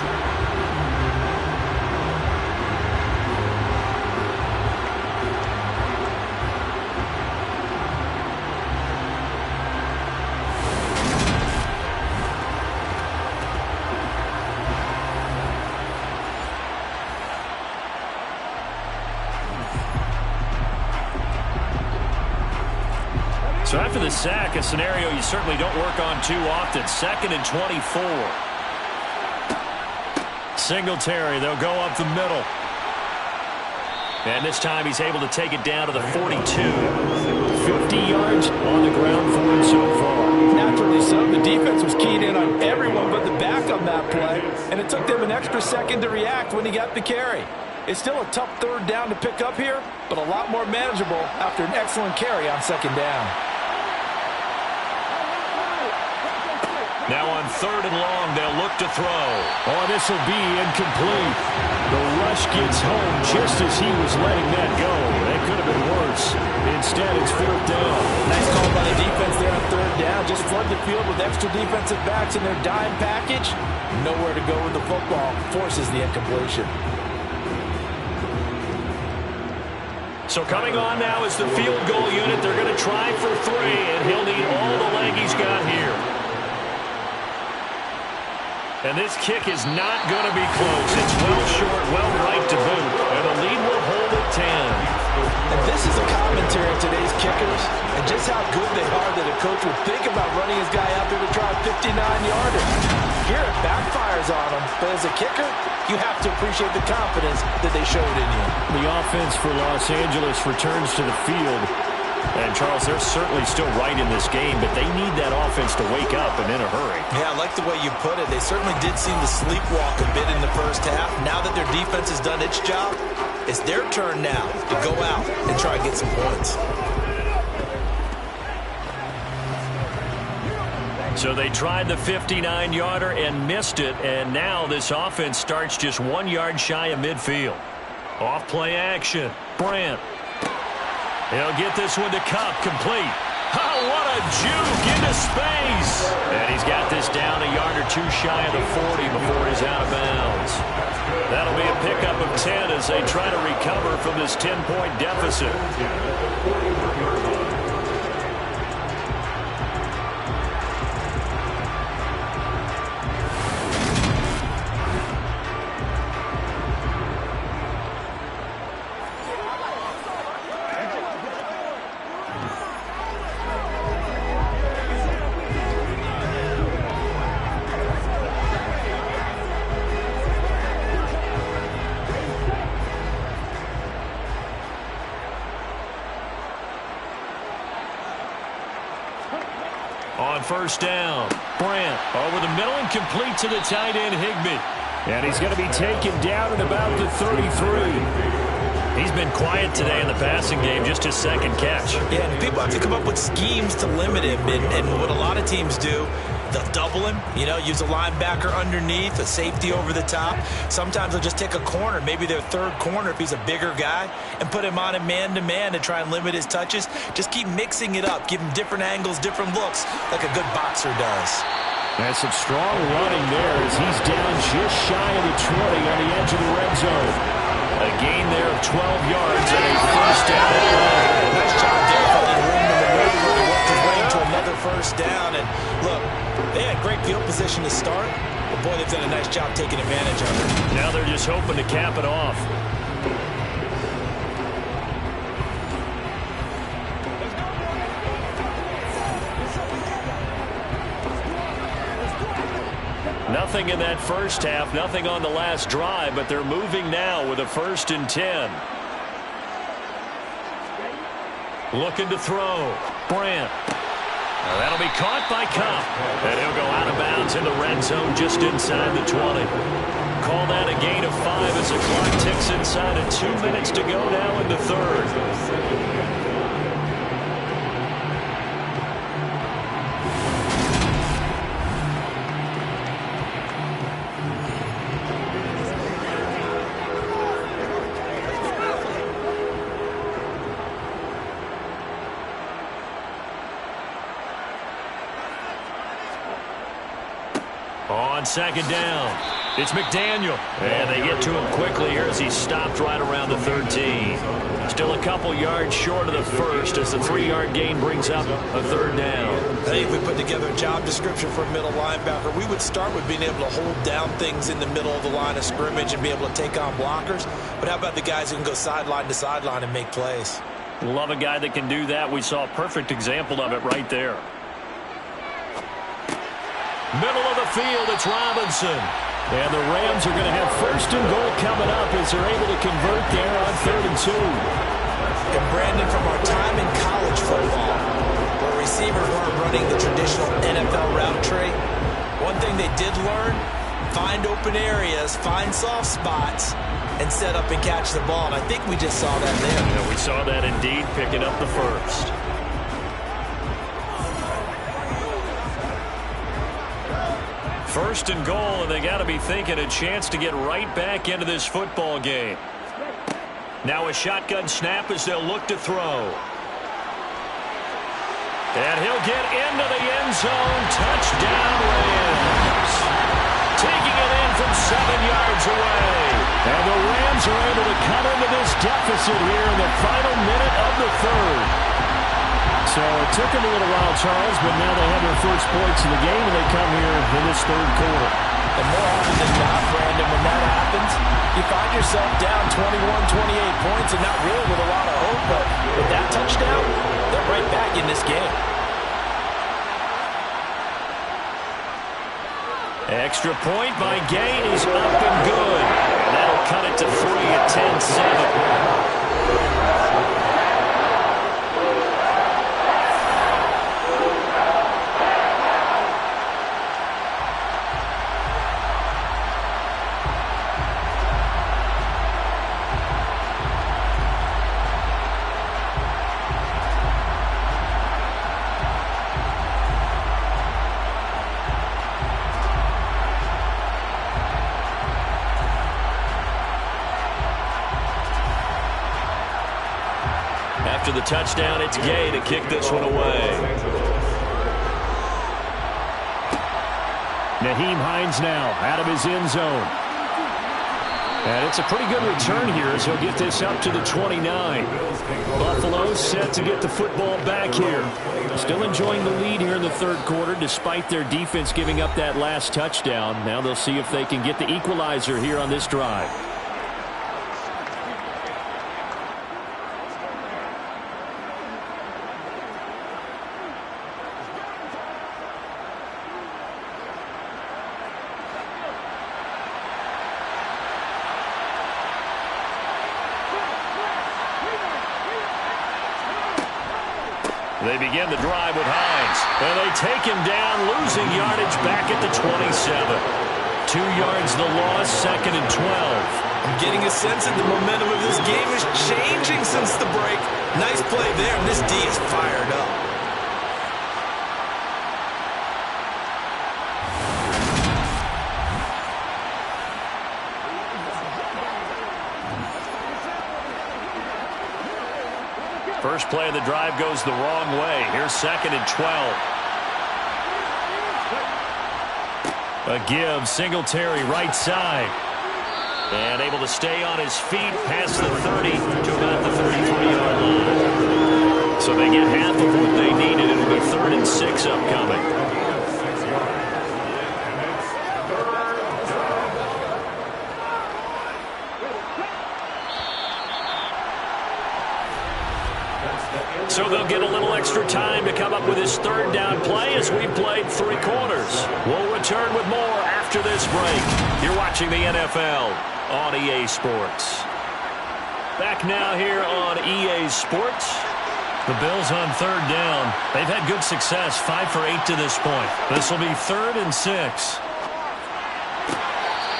Speaker 3: So after the sack, a scenario you certainly don't work on too often. 2nd and 24. Singletary, they'll go up the middle. And this time he's able to take it down to the 42.
Speaker 5: 50 yards on the ground for him so far.
Speaker 4: Naturally so. The defense was keyed in on everyone but the back on that play, and it took them an extra second to react when he got the carry. It's still a tough 3rd down to pick up here, but a lot more manageable after an excellent carry on 2nd down.
Speaker 3: Now on 3rd and long, they'll look to throw.
Speaker 5: Oh, this will be incomplete. The rush gets home just as he was letting that go. That could have been worse. Instead, it's 4th down.
Speaker 4: Nice call by the defense there on 3rd down. Just flood the field with extra defensive backs in their dime package. Nowhere to go with the football. Forces the incompletion.
Speaker 3: So coming on now is the field goal unit. They're going to try for 3, and he'll need all the leg he's got here. And this kick is not going to be close. It's well short, well right to boot. And the lead will hold at 10.
Speaker 4: And this is a commentary on today's kickers and just how good they are that a coach would think about running his guy out there to try a 59-yarder. Here it backfires on him, but as a kicker, you have to appreciate the confidence that they showed in you.
Speaker 5: The offense for Los Angeles returns to the field. And, Charles, they're certainly still right in this game, but they need that offense to wake up and in a hurry.
Speaker 4: Yeah, I like the way you put it. They certainly did seem to sleepwalk a bit in the first half. Now that their defense has done its job, it's their turn now to go out and try and get some points.
Speaker 3: So they tried the 59-yarder and missed it, and now this offense starts just 1 yard shy of midfield. Off play action. Brandt. He'll get this one to Cup, complete. Oh, what a juke into space. And he's got this down a yard or 2 shy of the 40 before he's out of bounds. That'll be a pickup of 10 as they try to recover from this 10-point deficit. On 1st down, Brandt over the middle and complete to the tight end, Higbee.
Speaker 5: And he's going to be taken down at about the 33.
Speaker 3: He's been quiet today in the passing game, just his 2nd catch.
Speaker 4: Yeah, and people have to come up with schemes to limit him, and what a lot of teams do, they'll double him, use a linebacker underneath, a safety over the top. Sometimes they'll just take a corner, maybe their 3rd corner if he's a bigger guy, and put him on him man-to-man to try and limit his touches. Just keep mixing it up, give him different angles, different looks, like a good boxer does.
Speaker 5: And some strong running there as he's down just shy of the 20 on the edge of the red zone.
Speaker 3: A gain there of 12 yards and a 1st down.
Speaker 4: Nice job there, finding room in the middle to work his way into another 1st down. And look, they had great field position to start, but boy, they've done a nice job taking advantage of it.
Speaker 3: Now they're just hoping to cap it off.
Speaker 5: Nothing in that first half, nothing on the last drive, but they're moving now with a 1st and 10. Looking to throw. Brandt. That'll be caught by Cup. And he'll go out of bounds in the red zone just inside the 20. Call that a gain of 5 as the clock ticks inside of 2 minutes to go now in the third. On 2nd down, it's McDaniel. And they get to him quickly here as he's stopped right around the 13. Still a couple yards short of the first as the 3-yard gain brings up a 3rd down.
Speaker 4: I think if we put together a job description for a middle linebacker, we would start with being able to hold down things in the middle of the line of scrimmage and be able to take on blockers. But how about the guys who can go sideline to sideline and make plays?
Speaker 5: Love a guy that can do that. We saw a perfect example of it right there. Middle of the field, it's Robinson. And the Rams are going to have 1st and goal coming up as they're able to convert there on 3rd and 2.
Speaker 4: And Brandon, from our time in college football, where receivers weren't running the traditional NFL route tree, one thing they did learn, find open areas, find soft spots, and set up and catch the ball. And I think we just saw that there.
Speaker 5: Yeah, we saw that indeed, picking up the 1st. 1st and goal, and they got to be thinking a chance to get right back into this football game. Now a shotgun snap as they'll look to throw. And he'll get into the end zone. Touchdown, Rams. Taking it in from 7 yards away. And the Rams are able to cut into this deficit here in the final minute of the 3rd. So it took them a little while, Charles, but now they have their first points of the game, and they come here in this 3rd quarter.
Speaker 4: And more often than not, Brandon, when that happens, you find yourself down 21, 28 points and not really with a lot of hope. But with that touchdown, they're right back in this game.
Speaker 5: Extra point by Gain is up and good. And that'll cut it to 3 at 10-7. After the touchdown, it's Gay to kick this one away.
Speaker 3: Nyheim Hines now out of his end zone. And it's a pretty good return here as he'll get this up to the 29. Buffalo set to get the football back here. Still enjoying the lead here in the 3rd quarter despite their defense giving up that last touchdown. Now they'll see if they can get the equalizer here on this drive.
Speaker 5: They begin the drive with Hines. And they take him down, losing yardage back at the 27. 2 yards the loss, 2nd and 12.
Speaker 4: I'm getting a sense that the momentum of this game is changing since the break. Nice play there, and this D is fired up.
Speaker 5: First play of the drive goes the wrong way. Here's 2nd and 12. A give, Singletary right side. And able to stay on his feet past the 30 to about the 33-yard line. So they get half of what they needed. It'll be 3rd and 6 upcoming. So they'll get a little extra time to come up with his 3rd down play as we've played 3 quarters. We'll return with more after
Speaker 3: after this break. You're watching the NFL on EA Sports. Back now here on EA Sports. The Bills on third down. They've had good success, 5 for 8 to this point. This will be 3rd and 6.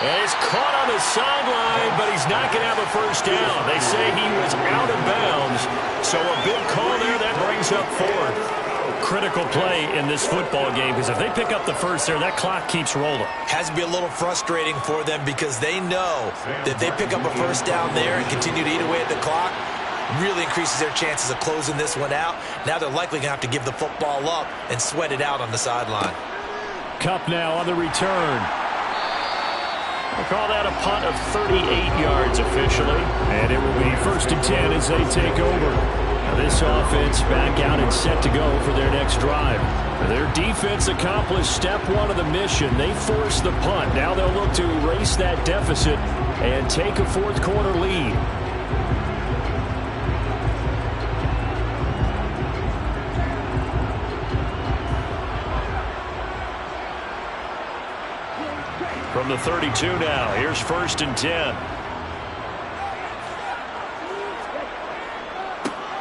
Speaker 3: And he's caught on the sideline, but he's not going to have a first down. They say he was out of bounds, so a big call there that brings up 4th. Critical play in this football game, because if they pick up the first there, that clock keeps rolling.
Speaker 4: Has to be a little frustrating for them because they know that if they pick up a first down there and continue to eat away at the clock, really increases their chances of closing this one out. Now they're likely going to have to give the football up and sweat it out on the sideline.
Speaker 3: Kupp now on the return. We'll call that a punt of 38 yards officially. And it will be 1st and 10 as they take over. Now this offense back out and set to go for their next drive. Their defense accomplished step 1 of the mission. They forced the punt. Now they'll look to erase that deficit and take a 4th quarter lead. From the 32 now, here's 1st and 10.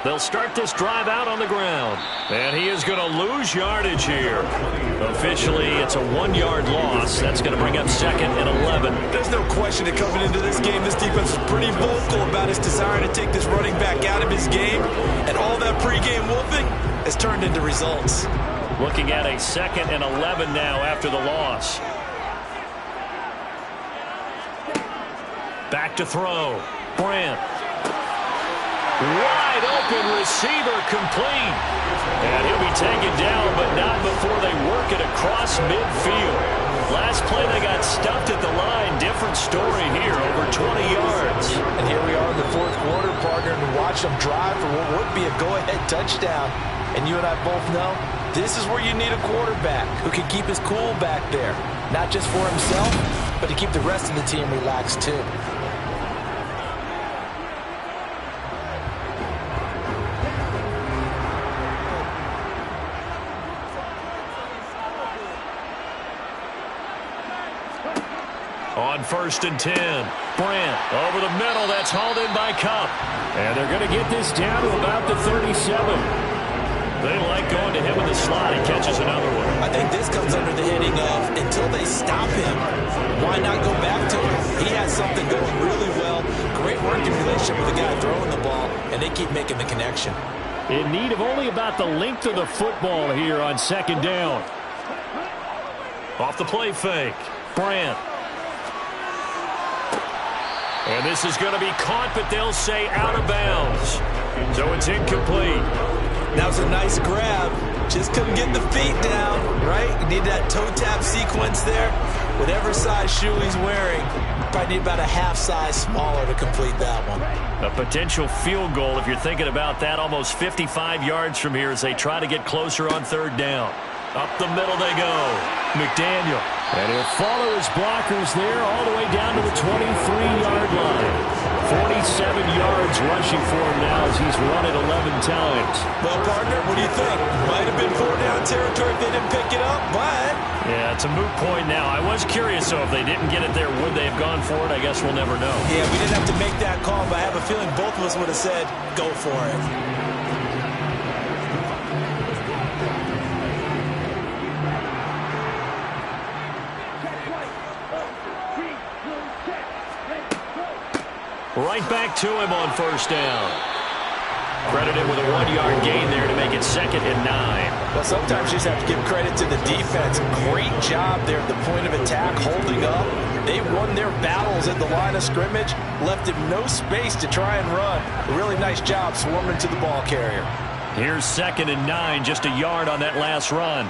Speaker 3: They'll start this drive out on the ground. And he is going to lose yardage here. Officially, it's a 1-yard loss. That's going to bring up 2nd and 11.
Speaker 4: There's no question that coming into this game, this defense was pretty vocal about his desire to take this running back out of his game. And all that pregame wolfing has turned into results.
Speaker 3: Looking at a 2nd and 11 now after the loss. Back to throw. Brandt. Wide open receiver complete. And he'll be taken down, but not before they work it across midfield. Last play they got stuffed at the line. Different story here, over 20 yards.
Speaker 4: And here we are in the 4th quarter, partner, and watch them drive for what would be a go-ahead touchdown. And you and I both know this is where you need a quarterback who can keep his cool back there. Not just for himself, but to keep the rest of the team relaxed too.
Speaker 3: On 1st and 10, Brandt over the middle. That's hauled in by Kupp. And they're going to get this down to about the 37. They like going to him in the slot. He catches another one.
Speaker 4: I think this comes under the heading of until they stop him, why not go back to him? He has something going really well. Great working relationship with the guy throwing the ball, and they keep making the connection.
Speaker 3: In need of only about the length of the football here on 2nd down. Off the play fake. Brandt. And this is going to be caught, but they'll say out of bounds. So it's incomplete.
Speaker 4: That was a nice grab. Just couldn't get the feet down, right? You need that toe tap sequence there. Whatever size shoe he's wearing, probably need about a half size smaller to complete that one.
Speaker 3: A potential field goal, if you're thinking about that, almost 55 yards from here as they try to get closer on 3rd down. Up the middle they go. McDaniel. And he'll follow his blockers there all the way down to the 23-yard line. 47 yards rushing for him now as he's run it 11 times.
Speaker 4: Well, partner, what do you think? Might have been 4-down territory if they didn't pick it up, but...
Speaker 3: Yeah, it's a moot point now. I was curious, so if they didn't get it there, would they have gone for it? I guess we'll never know.
Speaker 4: Yeah, we didn't have to make that call, but I have a feeling both of us would have said, go for it.
Speaker 3: Right back to him on 1st down. Credited with a 1-yard gain there to make it 2nd and 9.
Speaker 4: Well, sometimes you just have to give credit to the defense. Great job there at the point of attack, holding up. They won their battles at the line of scrimmage, left him no space to try and run. A really nice job swarming to the ball carrier.
Speaker 3: Here's 2nd and 9, just a yard on that last run.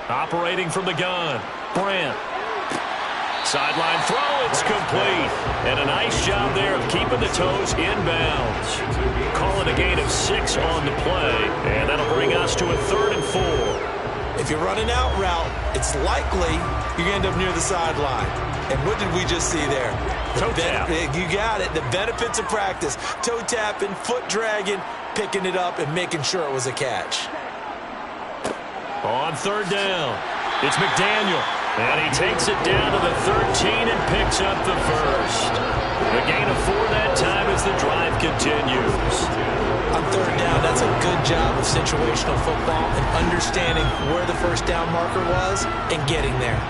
Speaker 3: Operating from the gun, Brandt. Sideline throw, it's complete. And a nice job there of keeping the toes inbounds. Call it a gain of 6 on the play, and that'll bring us to a 3rd and 4.
Speaker 4: If you're running out route, it's likely you end up near the sideline. And what did we just see there?
Speaker 3: Toe tap.
Speaker 4: You got it. The benefits of practice. Toe tapping, foot dragging, picking it up, and making sure it was a catch.
Speaker 5: On third down, it's McDaniel. And he takes it down to the 13 and picks up the first. The gain of 4 that time as the drive continues.
Speaker 4: On third down, that's a good job of situational football and understanding where the first down marker was and getting there.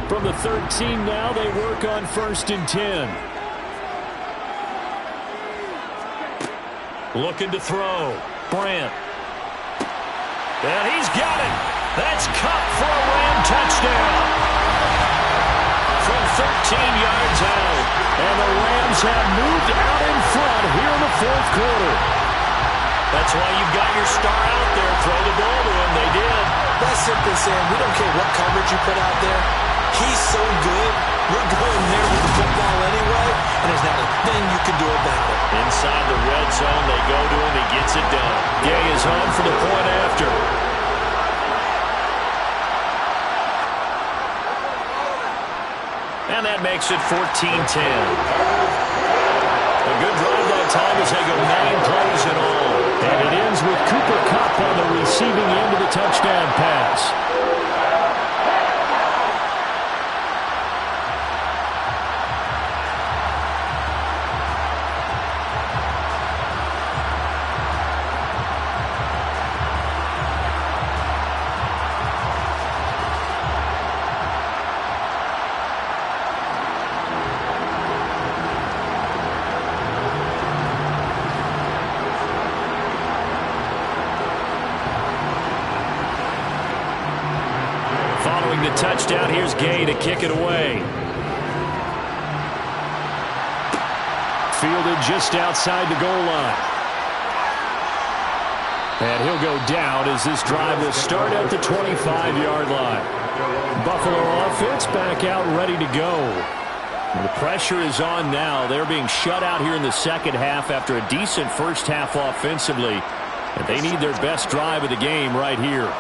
Speaker 3: From the 13 now, they work on 1st and 10.
Speaker 5: Looking to throw. Brandt. And he's got it. That's Cup for a Ram touchdown. From 13 yards out.
Speaker 3: And the Rams have moved out in front here in the 4th quarter.
Speaker 5: That's why you've got your star out there. Throw the ball to him. They did.
Speaker 4: That's simply saying we don't care what coverage you put out there. He's so good, we're going there with the football anyway, and there's not a thing you can do about it.
Speaker 5: Inside the red zone, they go to him. He gets it done. Gay is home for the point after. And that makes it 14-10. A good drive that time as they go 9 plays in all.
Speaker 3: And it ends with Cooper Kupp on the receiving end of the touchdown pass. Following the touchdown, here's Gay to kick it away. Fielded just outside the goal line. And he'll go down as this drive will start at the 25-yard line. Buffalo offense back out ready to go. The pressure is on now. They're being shut out here in the second half after a decent first half offensively. And they need their best drive of the game right here.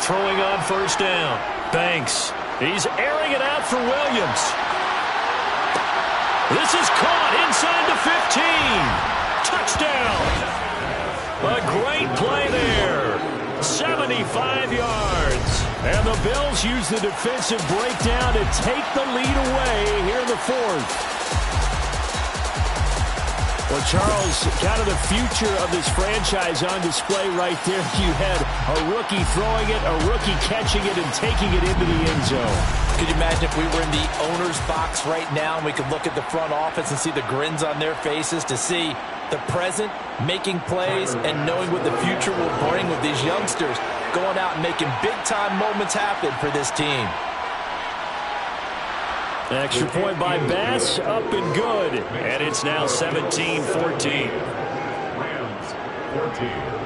Speaker 5: Throwing on first down. Banks. He's airing it out for Williams. This is caught inside the 15. Touchdown. A great play there. 75 yards.
Speaker 3: And the Bills use the defensive breakdown to take the lead away here in the 4th. Well, Charles, kind of the future of this franchise on display right there. You had a rookie throwing it, a rookie catching it, and taking it into the end zone.
Speaker 4: Could you imagine if we were in the owner's box right now and we could look at the front office and see the grins on their faces to see the present making plays and knowing what the future will bring with these youngsters going out and making big-time moments happen for this team.
Speaker 3: Extra point by Bass, up and good.
Speaker 5: And it's now 17-14.
Speaker 2: Rams 14.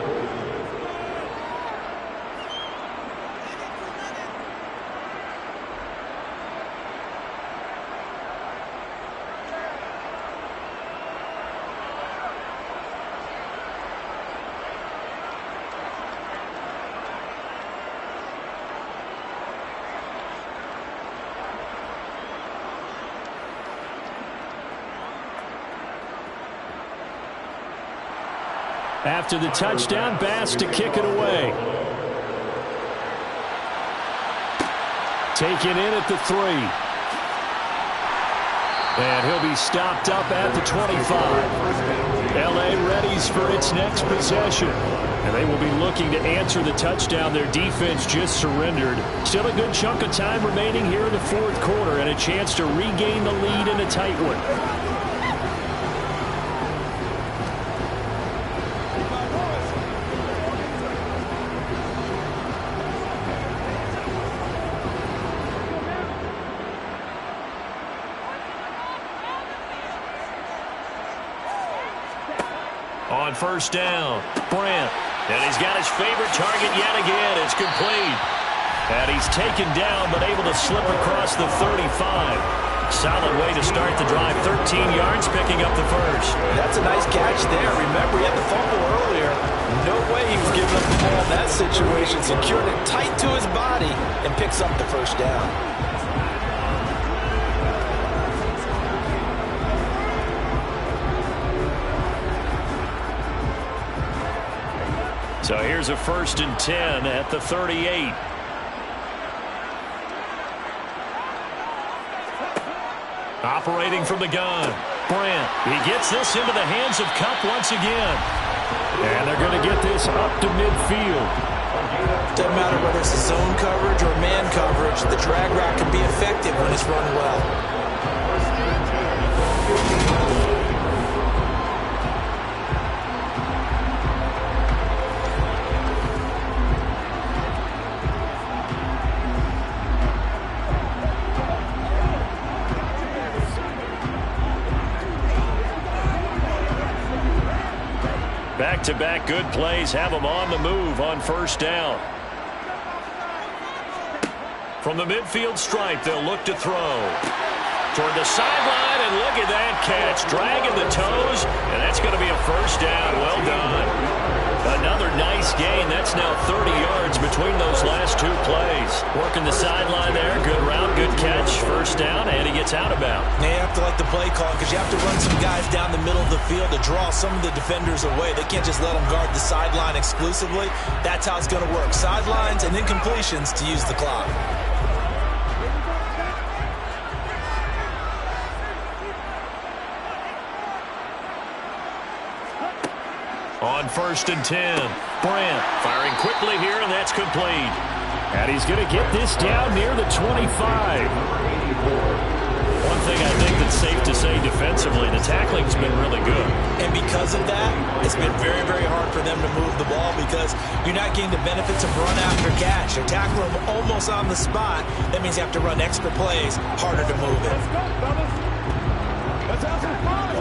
Speaker 3: After the touchdown, Bass to kick it away. Taken in at the 3. And he'll be stopped up at the 25. L.A. readies for its next possession. And they will be looking to answer the touchdown their defense just surrendered. Still a good chunk of time remaining here in the 4th quarter and a chance to regain the lead in a tight one.
Speaker 5: On first down, Brandt. And he's got his favorite target yet again. It's complete. And he's taken down but able to slip across the 35. Solid way to start the drive. 13 yards, picking up the first.
Speaker 4: That's a nice catch there. Remember, he had the fumble earlier. No way he was giving up the ball in that situation. Secured it tight to his body and picks up the first down.
Speaker 5: So here's a 1st and 10 at the 38. Operating from the gun, Brandt. He gets this into the hands of Kupp once again.
Speaker 3: And they're going to get this up to midfield.
Speaker 4: Doesn't matter whether it's a zone coverage or man coverage, the drag route can be effective when it's run well.
Speaker 5: Back-to-back good plays have them on the move on first down. From the midfield stripe, they'll look to throw. Toward the sideline, and look at that catch. Dragging the toes, and that's going to be a first down. Well done. Another nice gain. That's now 30 yards between those last two plays. Working the sideline there. Good route, good catch. First down, and he gets out of bounds.
Speaker 4: Now you have to like the play call because you have to run some guys down the middle of the field to draw some of the defenders away. They can't just let them guard the sideline exclusively. That's how it's going to work. Sidelines and then completions to use the clock.
Speaker 5: On 1st and 10, Brandt firing quickly here, and that's complete.
Speaker 3: And he's going to get this down near the 25.
Speaker 5: One thing I think that's safe to say defensively, the tackling's been really good.
Speaker 4: And because of that, it's been very, very hard for them to move the ball because you're not getting the benefits of run after catch. You're tackling them almost on the spot. That means you have to run extra plays, harder to move it.
Speaker 1: Let's go, fellas. Let's have some fun.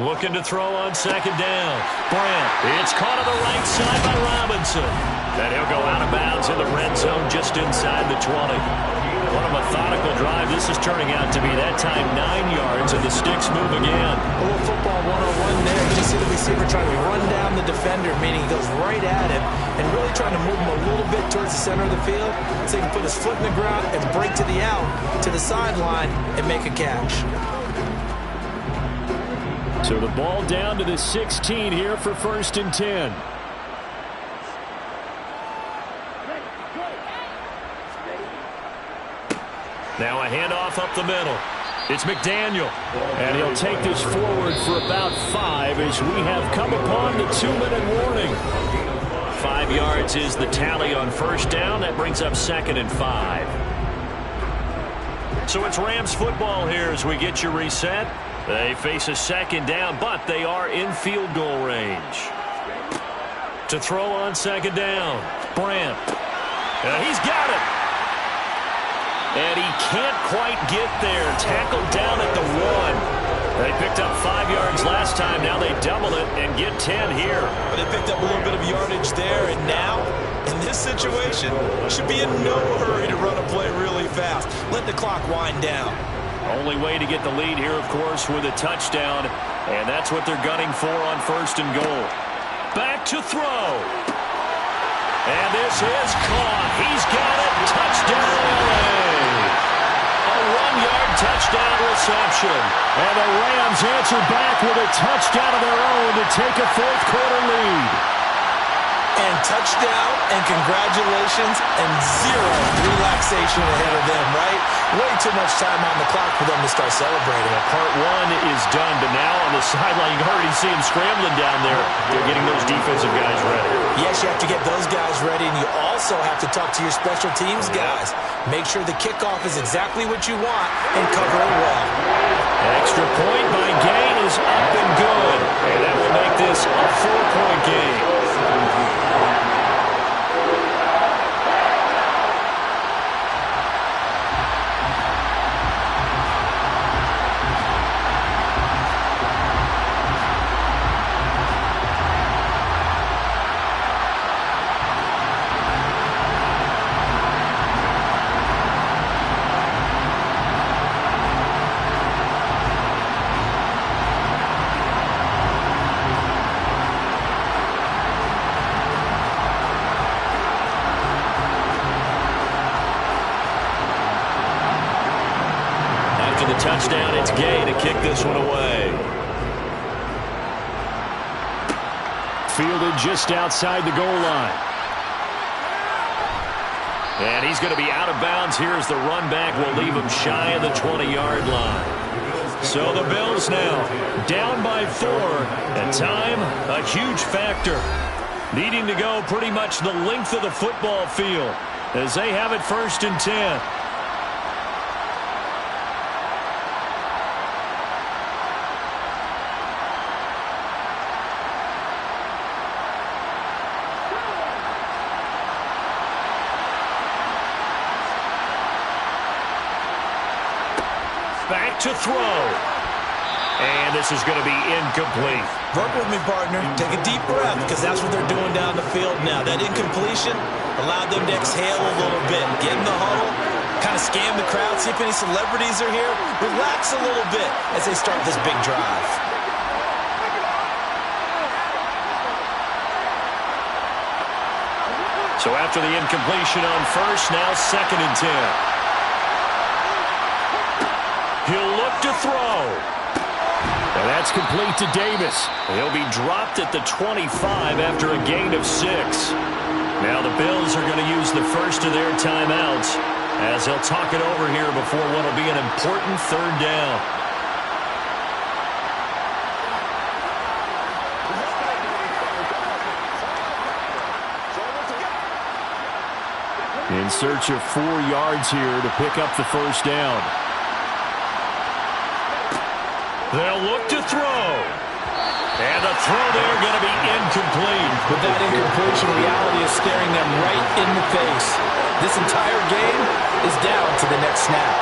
Speaker 5: Looking to throw on second down. Brandt. It's caught on the right side by Robinson. And he'll go out of bounds in the red zone just inside the 20. What a methodical drive this is turning out to be. That time 9 yards, and the sticks move again.
Speaker 4: A little football 101 there. You just see the receiver trying to run down the defender, meaning he goes right at him and really trying to move him a little bit towards the center of the field so he can put his foot in the ground and break to the out, to the sideline, and make a catch.
Speaker 3: So the ball down to the 16 here for 1st and 10.
Speaker 5: Now a handoff up the middle. It's McDaniel.
Speaker 3: And he'll take this forward for about 5 as we have come upon the 2-minute warning.
Speaker 5: 5 yards is the tally on first down. That brings up 2nd and 5. So it's Rams football here as we get you reset. They face a second down, but they are in field goal range. To throw on second down, Brandt. He's got it. And he can't quite get there. Tackled down at the 1. They picked up 5 yards last time. Now they double it and get 10 here.
Speaker 4: But they picked up a little bit of yardage there, and now, in this situation, should be in no hurry to run a play really fast. Let the clock wind down.
Speaker 5: Only way to get the lead here, of course, with a touchdown. And that's what they're gunning for on 1st and goal. Back to throw. And this is caught. He's got it. Touchdown, LA. A 1-yard touchdown reception.
Speaker 3: And the Rams answer back with a touchdown of their own to take a 4th-quarter lead.
Speaker 4: And touchdown, and congratulations, and 0 relaxation ahead of them, right? Way too much time on the clock for them to start celebrating.
Speaker 5: Part 1 is done, but now on the sideline, you can already see them scrambling down there. They're getting those defensive guys ready.
Speaker 4: Yes, you have to get those guys ready, and you also have to talk to your special teams guys. Make sure the kickoff is exactly what you want and cover it well.
Speaker 5: An extra point by Gain is up and good, and that will make this a 4-point game. the touchdown. It's Gay to kick this one away.
Speaker 3: Fielded just outside the goal line.
Speaker 5: And he's going to be out of bounds here as the run back will leave him shy of the 20-yard line. So the Bills now down by 4. And time, a huge factor. Needing to go pretty much the length of the football field as they have it 1st and 10. Back to throw. And this is going to be incomplete.
Speaker 4: Work with me, partner. Take a deep breath, because that's what they're doing down the field now. That incompletion allowed them to exhale a little bit. Get in the huddle, kind of scan the crowd, see if any celebrities are here. Relax a little bit as they start this big drive.
Speaker 5: So after the incompletion on first, now 2nd and 10. He'll look to throw.
Speaker 3: And that's complete to Davis.
Speaker 5: He'll be dropped at the 25 after a gain of 6. Now the Bills are going to use the first of their timeouts as they'll talk it over here before what will be an important 3rd down.
Speaker 3: In search of 4 yards here to pick up the 1st down.
Speaker 5: They'll look to throw. And the throw there going to be incomplete.
Speaker 4: With that incompletion, reality is staring them right in the face. This entire game is down to the next snap.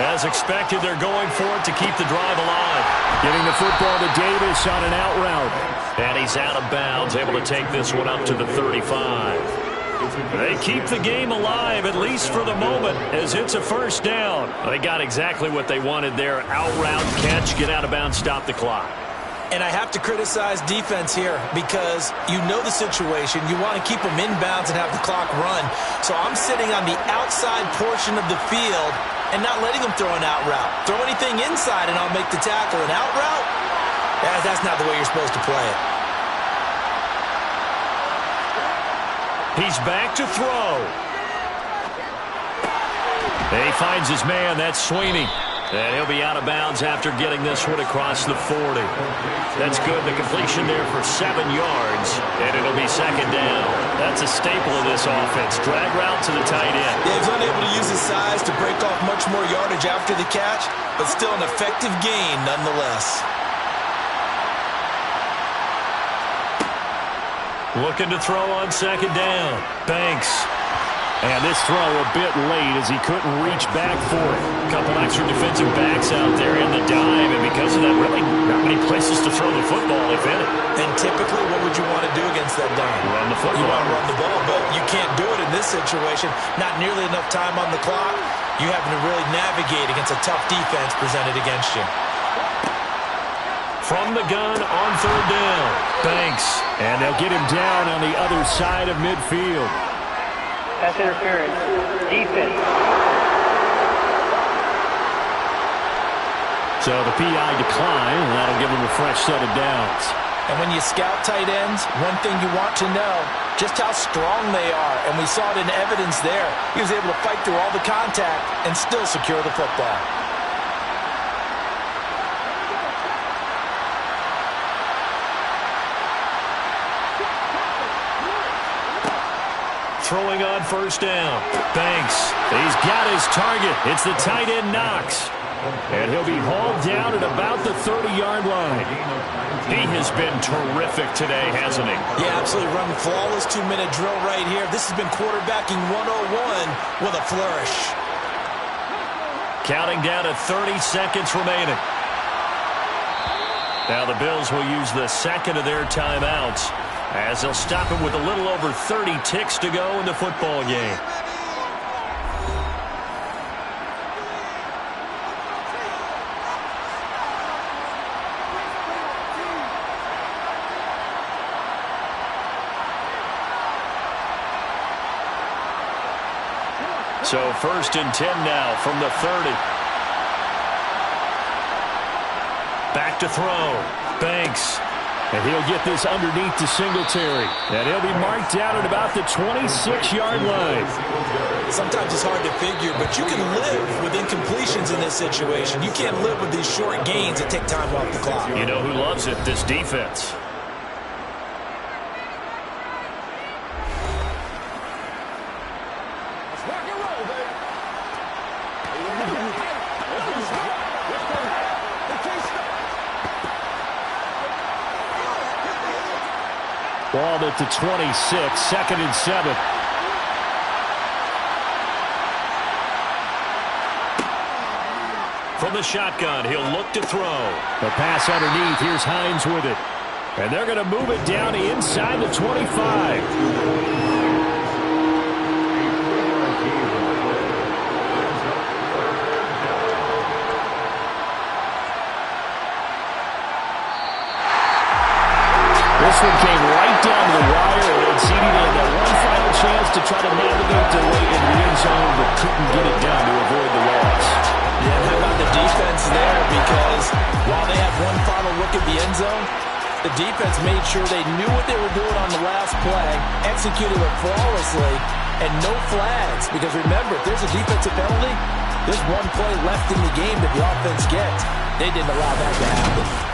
Speaker 5: As expected, they're going for it to keep the drive alive.
Speaker 3: Getting the football to Davis on an out route.
Speaker 5: And he's out of bounds, able to take this one up to the 35. They keep the game alive, at least for the moment, as it's a 1st down. They got exactly what they wanted there. Out route, catch, get out of bounds, stop the clock.
Speaker 4: And I have to criticize defense here because you know the situation. You want to keep them inbounds and have the clock run. So I'm sitting on the outside portion of the field and not letting them throw an out route. Throw anything inside and I'll make the tackle. An out route? That's not the way you're supposed to play it.
Speaker 5: He's back to throw. And he finds his man. That's Sweeney. And he'll be out of bounds after getting this one across the 40. That's good. The completion there for 7 yards. And it'll be 2nd down. That's a staple of this offense. Drag route to the tight end.
Speaker 4: Yeah, he's unable to use his size to break off much more yardage after the catch, but still an effective gain nonetheless.
Speaker 5: Looking to throw on 2nd down. Banks.
Speaker 3: And this throw a bit late as he couldn't reach back for it.
Speaker 5: A couple extra defensive backs out there in the dive, and because of that, really not many places to throw the football, if any.
Speaker 4: And typically, what would you want to do against that dive?
Speaker 5: Run the football.
Speaker 4: You want to run the ball, but you can't do it in this situation. Not nearly enough time on the clock. You having to really navigate against a tough defense presented against you.
Speaker 5: From the gun on 3rd down. Banks.
Speaker 3: And they'll get him down on the other side of midfield.
Speaker 6: Pass interference. Defense.
Speaker 3: So the PI decline, and that'll give him a fresh set of downs.
Speaker 4: And when you scout tight ends, one thing you want to know, just how strong they are. And we saw it in evidence there. He was able to fight through all the contact and still secure the football.
Speaker 5: Throwing on 1st down. Banks. He's got his target. It's the tight end Knox.
Speaker 3: And he'll be hauled down at about the 30-yard line.
Speaker 5: He has been terrific today, hasn't he?
Speaker 4: Yeah, absolutely. Running flawless 2-minute drill right here. This has been quarterbacking 101 with a flourish.
Speaker 5: Counting down to 30 seconds remaining. Now the Bills will use the 2nd of their timeouts as they'll stop it with a little over 30 ticks to go in the football game.
Speaker 3: So 1st and 10 now from the 30. Back to throw. Banks. And he'll get this underneath to Singletary. And he'll be marked down at about the 26-yard line.
Speaker 4: Sometimes it's hard to figure, but you can live with incompletions in this situation. You can't live with these short gains that take time off the clock.
Speaker 3: You know who loves it? This defense.
Speaker 5: Ball at the 26, 2nd and 7.
Speaker 3: From the shotgun, he'll look to throw.
Speaker 5: The pass underneath. Here's Hines with it. And they're going to move it down inside the 25. This one came right down to the wire, and Ceedee had that one final chance to try to navigate their way into the end zone, but couldn't get it done to avoid the loss.
Speaker 4: Yeah, how about the defense there? Because while they had one final look at the end zone, the defense made sure they knew what they were doing on the last play, executed it flawlessly, and no flags. Because remember, if there's a defensive penalty, there's one play left in the game that the offense gets. They didn't allow that to happen.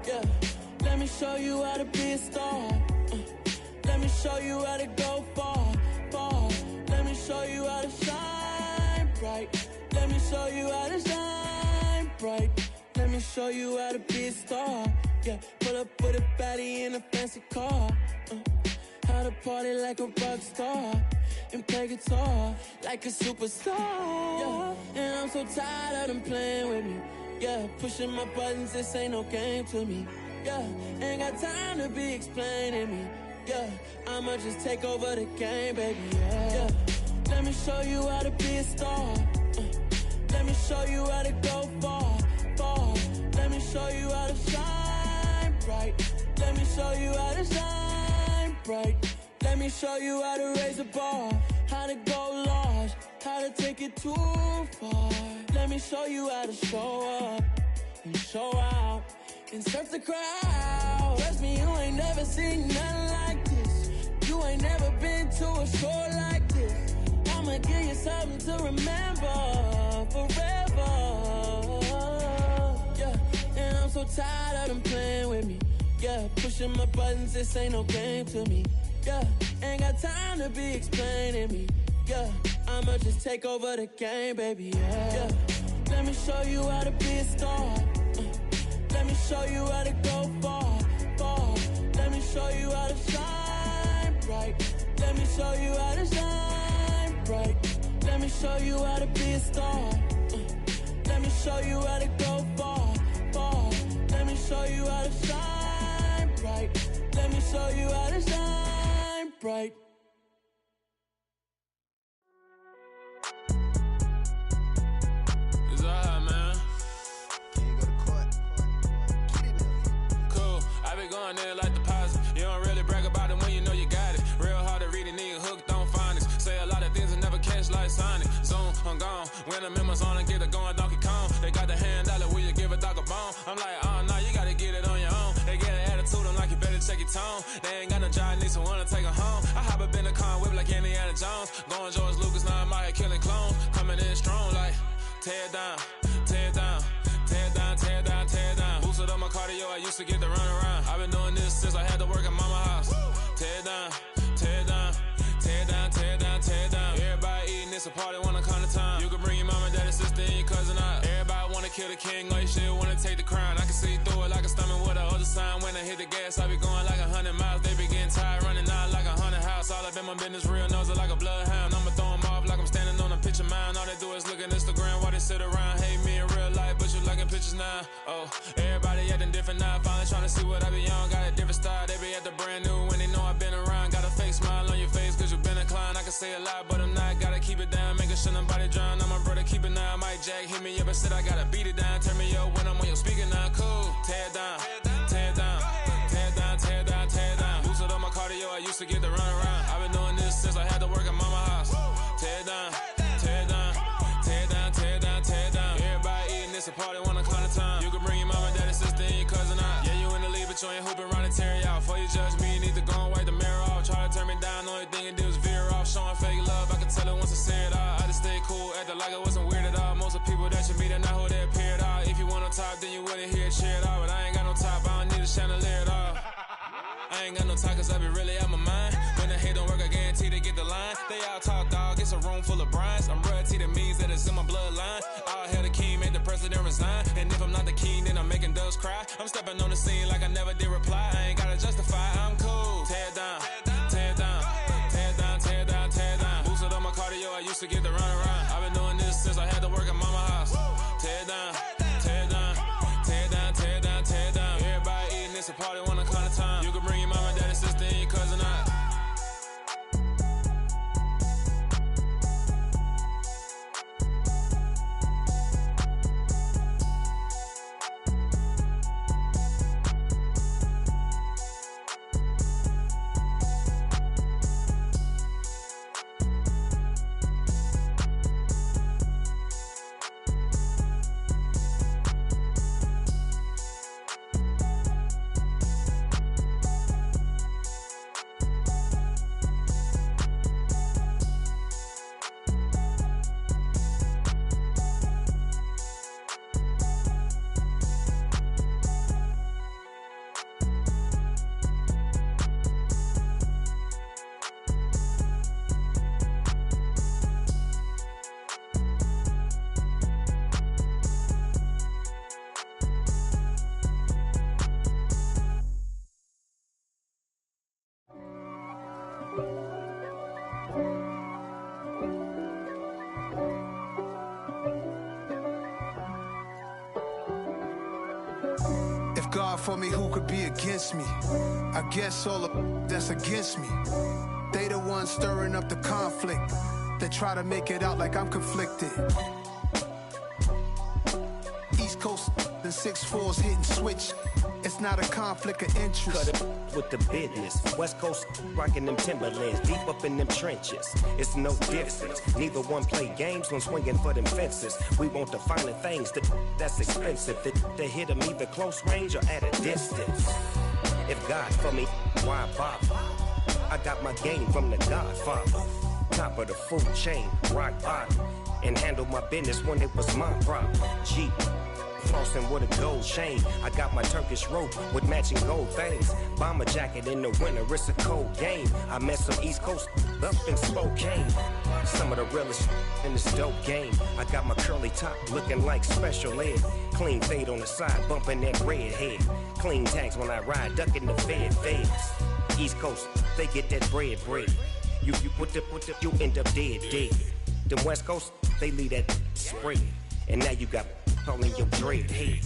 Speaker 7: Yeah, let me show you how to be a star. Let me show you how to go far, far. Let me show you how to shine bright. Let me show you how to shine bright. Let me show you how to be a star. Yeah, pull up with a baddie in a fancy car. How to party like a rock star and play guitar like a superstar. Yeah, and I'm so tired of them playing with me. Yeah, pushing my buttons, this ain't no game to me. Yeah, ain't got time to be explaining me. Yeah, I'ma just take over the game, baby. Yeah, let me show you how to be a star. Let me show you how to go far, far. Let me show you how to shine bright. Let me show you how to shine bright. Let me show you how to raise a bar, how to go large, how to take it too far. Let me show you how to show up and show out and surf the crowd. Trust me, you ain't never seen nothing like this. You ain't never been to a show like this. I'ma give you something to remember forever. Yeah, and I'm so tired of them playing with me. Yeah, pushing my buttons, this ain't no game to me. Yeah, ain't got time to be explaining me. Yeah, I'ma just take over the game, baby. Yeah, let me show you how to be a star. Let me show you how to go far, far. Let me show you how to shine bright. Let me show you how to shine bright. Let me show you how to be a star. Let me show you how to go far, far. Let me show you how to shine bright. Let me show you how to shine bright.
Speaker 8: It's alright, man. Cool, I be going there like deposit. You don't really brag about it when you know you got it. Real hard to read a nigga hooked, don't find it. Say a lot of things and never catch like Sonic. Zone, I'm gone. When I'm in my zone, I get it going Donkey Kong. They got the $100, will you give a dog a bone? I'm like, oh, nah, you gotta get it on your own. They get an attitude, I'm like, you better check your tone. They ain't got no job, need someone to take her home. I hop up in the car, whip like Indiana Jones. Going George Lucas, now I'm out here killing clones. Coming in strong like, tear down, tear down, tear down, tear down, tear down. Boosted up my cardio, I used to get to run around. I've been doing this since I had to work at mama house. Tear down, tear down, tear down, tear down, tear down. Everybody eating, it's a party, wanna come to time. You can bring your mama, daddy, sister, and your cousin out. Everybody wanna kill the king, or you shit wanna take the crown. I can see through it like a stomach with a other sign. When I hit the gas, I be going like 100 miles. They be getting tired, running out like 100 house. All up in my business, real nose like a bloodhound. I'ma throw them off like I'm standing on a picture mound. All they do is look at Instagram while they sit around. Hate me in real life, but you liking pictures now. Oh, everybody acting different now. Finally trying to see what I be on. Got a different style, they be at the brand new when they know I've been around. Got a fake smile on your face cause you been inclined. I can say a lot, but I'm not. Gotta keep it down, making sure nobody drown. I'm my brother, keep it now. Mike Jack hit me up and said I gotta beat it down. Turn me up when I'm on your speaker now. Cool, tear down, tear down, tear down, tear down, tear down. Boosted up my cardio, I used to get to run around. I've been doing this since I had to work at mama house. Tear down, tear down, tear down, tear down, tear down. Everybody eating, it's a party, wanna come to time. You can bring your mama, daddy, sister, and your cousin out. Yeah, you in the lead, but you ain't hooping around and tear out. Before you judge me, you need to go and wipe the mirror off. Try to turn me down, the only thing you do is veer off. Showing fake love, I can tell it once I say it all. I just stay cool, acting like I wasn't weird at all. Most of the people that you meet are not who they appear at all. If you want on top, then you wouldn't hear it cheer at all. But I ain't got no top, I don't need a chandelier at all. I ain't got no talk cause I be really out my mind. When the hate don't work, I guarantee they get the line. They all talk dog, it's a room full of brinds. I'm royalty, that means that it's in my bloodline. All hail the king, made the president resign. And if I'm not the king, then I'm making doves cry. I'm stepping on the scene like I never did reply. I ain't gotta justify, I'm cool. Tear down, tear down, tear down, tear down, tear down. Boosted up my cardio, I used to get to run around. I've been doing this since I had to work at mama house. Tear down, tear down, tear down, tear down, tear down. Everybody eating, it's a party, wanna come to time. You can bring your mama, daddy, sister, and your cousin out.
Speaker 9: God for me, who could be against me? I guess all of that's against me. They the ones stirring up the conflict. They try to make it out like I'm conflicted. East Coast and 6'4's hitting switch. It's not a conflict of interest.
Speaker 10: Cut it with the business. West Coast rocking them Timberlands, deep up in them trenches. It's no difference. Neither one play games when swinging for them fences. We want the finer things that's expensive. They hit them either close range or at a distance. If God for me, why bother? I got my game from the Godfather. Top of the food chain, rock bottom. And handle my business when it was my problem. Jeep. Flossing with a gold chain. I got my Turkish rope with matching gold things. Bomber jacket in the winter, it's a cold game. I met some East Coast up in Spokane. Some of the realest in this dope game. I got my curly top looking like special ed. Clean fade on the side, bumping that red head. Clean tags when I ride, ducking the feds. East Coast, they get that bread. You put the, you end up dead. Them West Coast, they leave that spread. And now you got all in your dread head.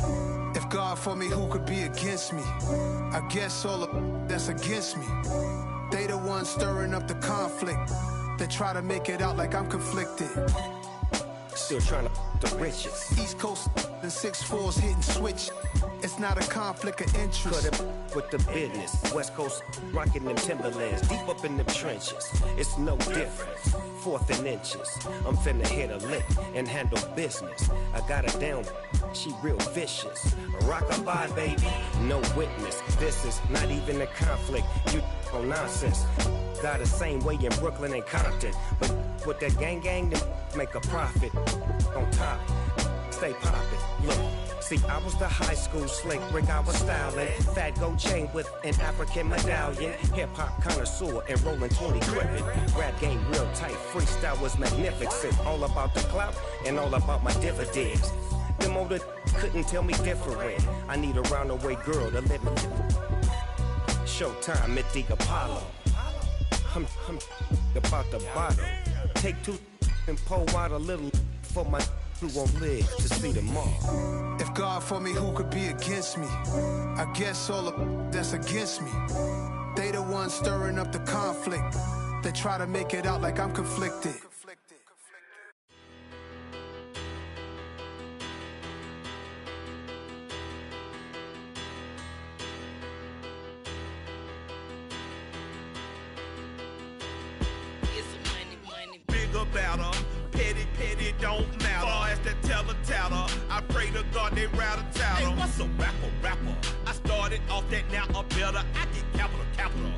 Speaker 9: If God for me, who could be against me? I guess all of that's against me. They the ones stirring up the conflict. They try to make it out like I'm conflicted.
Speaker 10: Still trying to the riches.
Speaker 9: East Coast and 6'4's hitting switch. It's not a conflict of interest.
Speaker 10: Cut it with the business. West Coast rocking them Timberlands, deep up in them trenches. It's no difference. 4th and inches. I'm finna hit a lick and handle business. I got her down, she real vicious. Rock-a-bye, baby, no witness. This is not even a conflict. You on nonsense. Got the same way in Brooklyn and Compton. But with that gang, then make a profit. On top, stay poppin'. Look. See, I was the high school slick brick, I was styling. Fat gold chain with an African medallion. Hip-hop connoisseur and rolling 20 gripping. Rap game real tight, freestyle was magnificent. All about the clout and all about my dividends. Them older couldn't tell me different. I need a roundaway girl to live in. Showtime at the Apollo. I'm about the bottle. Take 2 and pour out a little for my who won't live to see tomorrow.
Speaker 9: If God for me, who could be against me? I guess all of that's against me. They the ones stirring up the conflict. They try to make it out like I'm conflicted.
Speaker 2: Bigger, better. Petty don't matter. Far as that teller, I pray to God they rattle tattle. Hey, what's a rapper? I started off that, now I'm better. I get capital.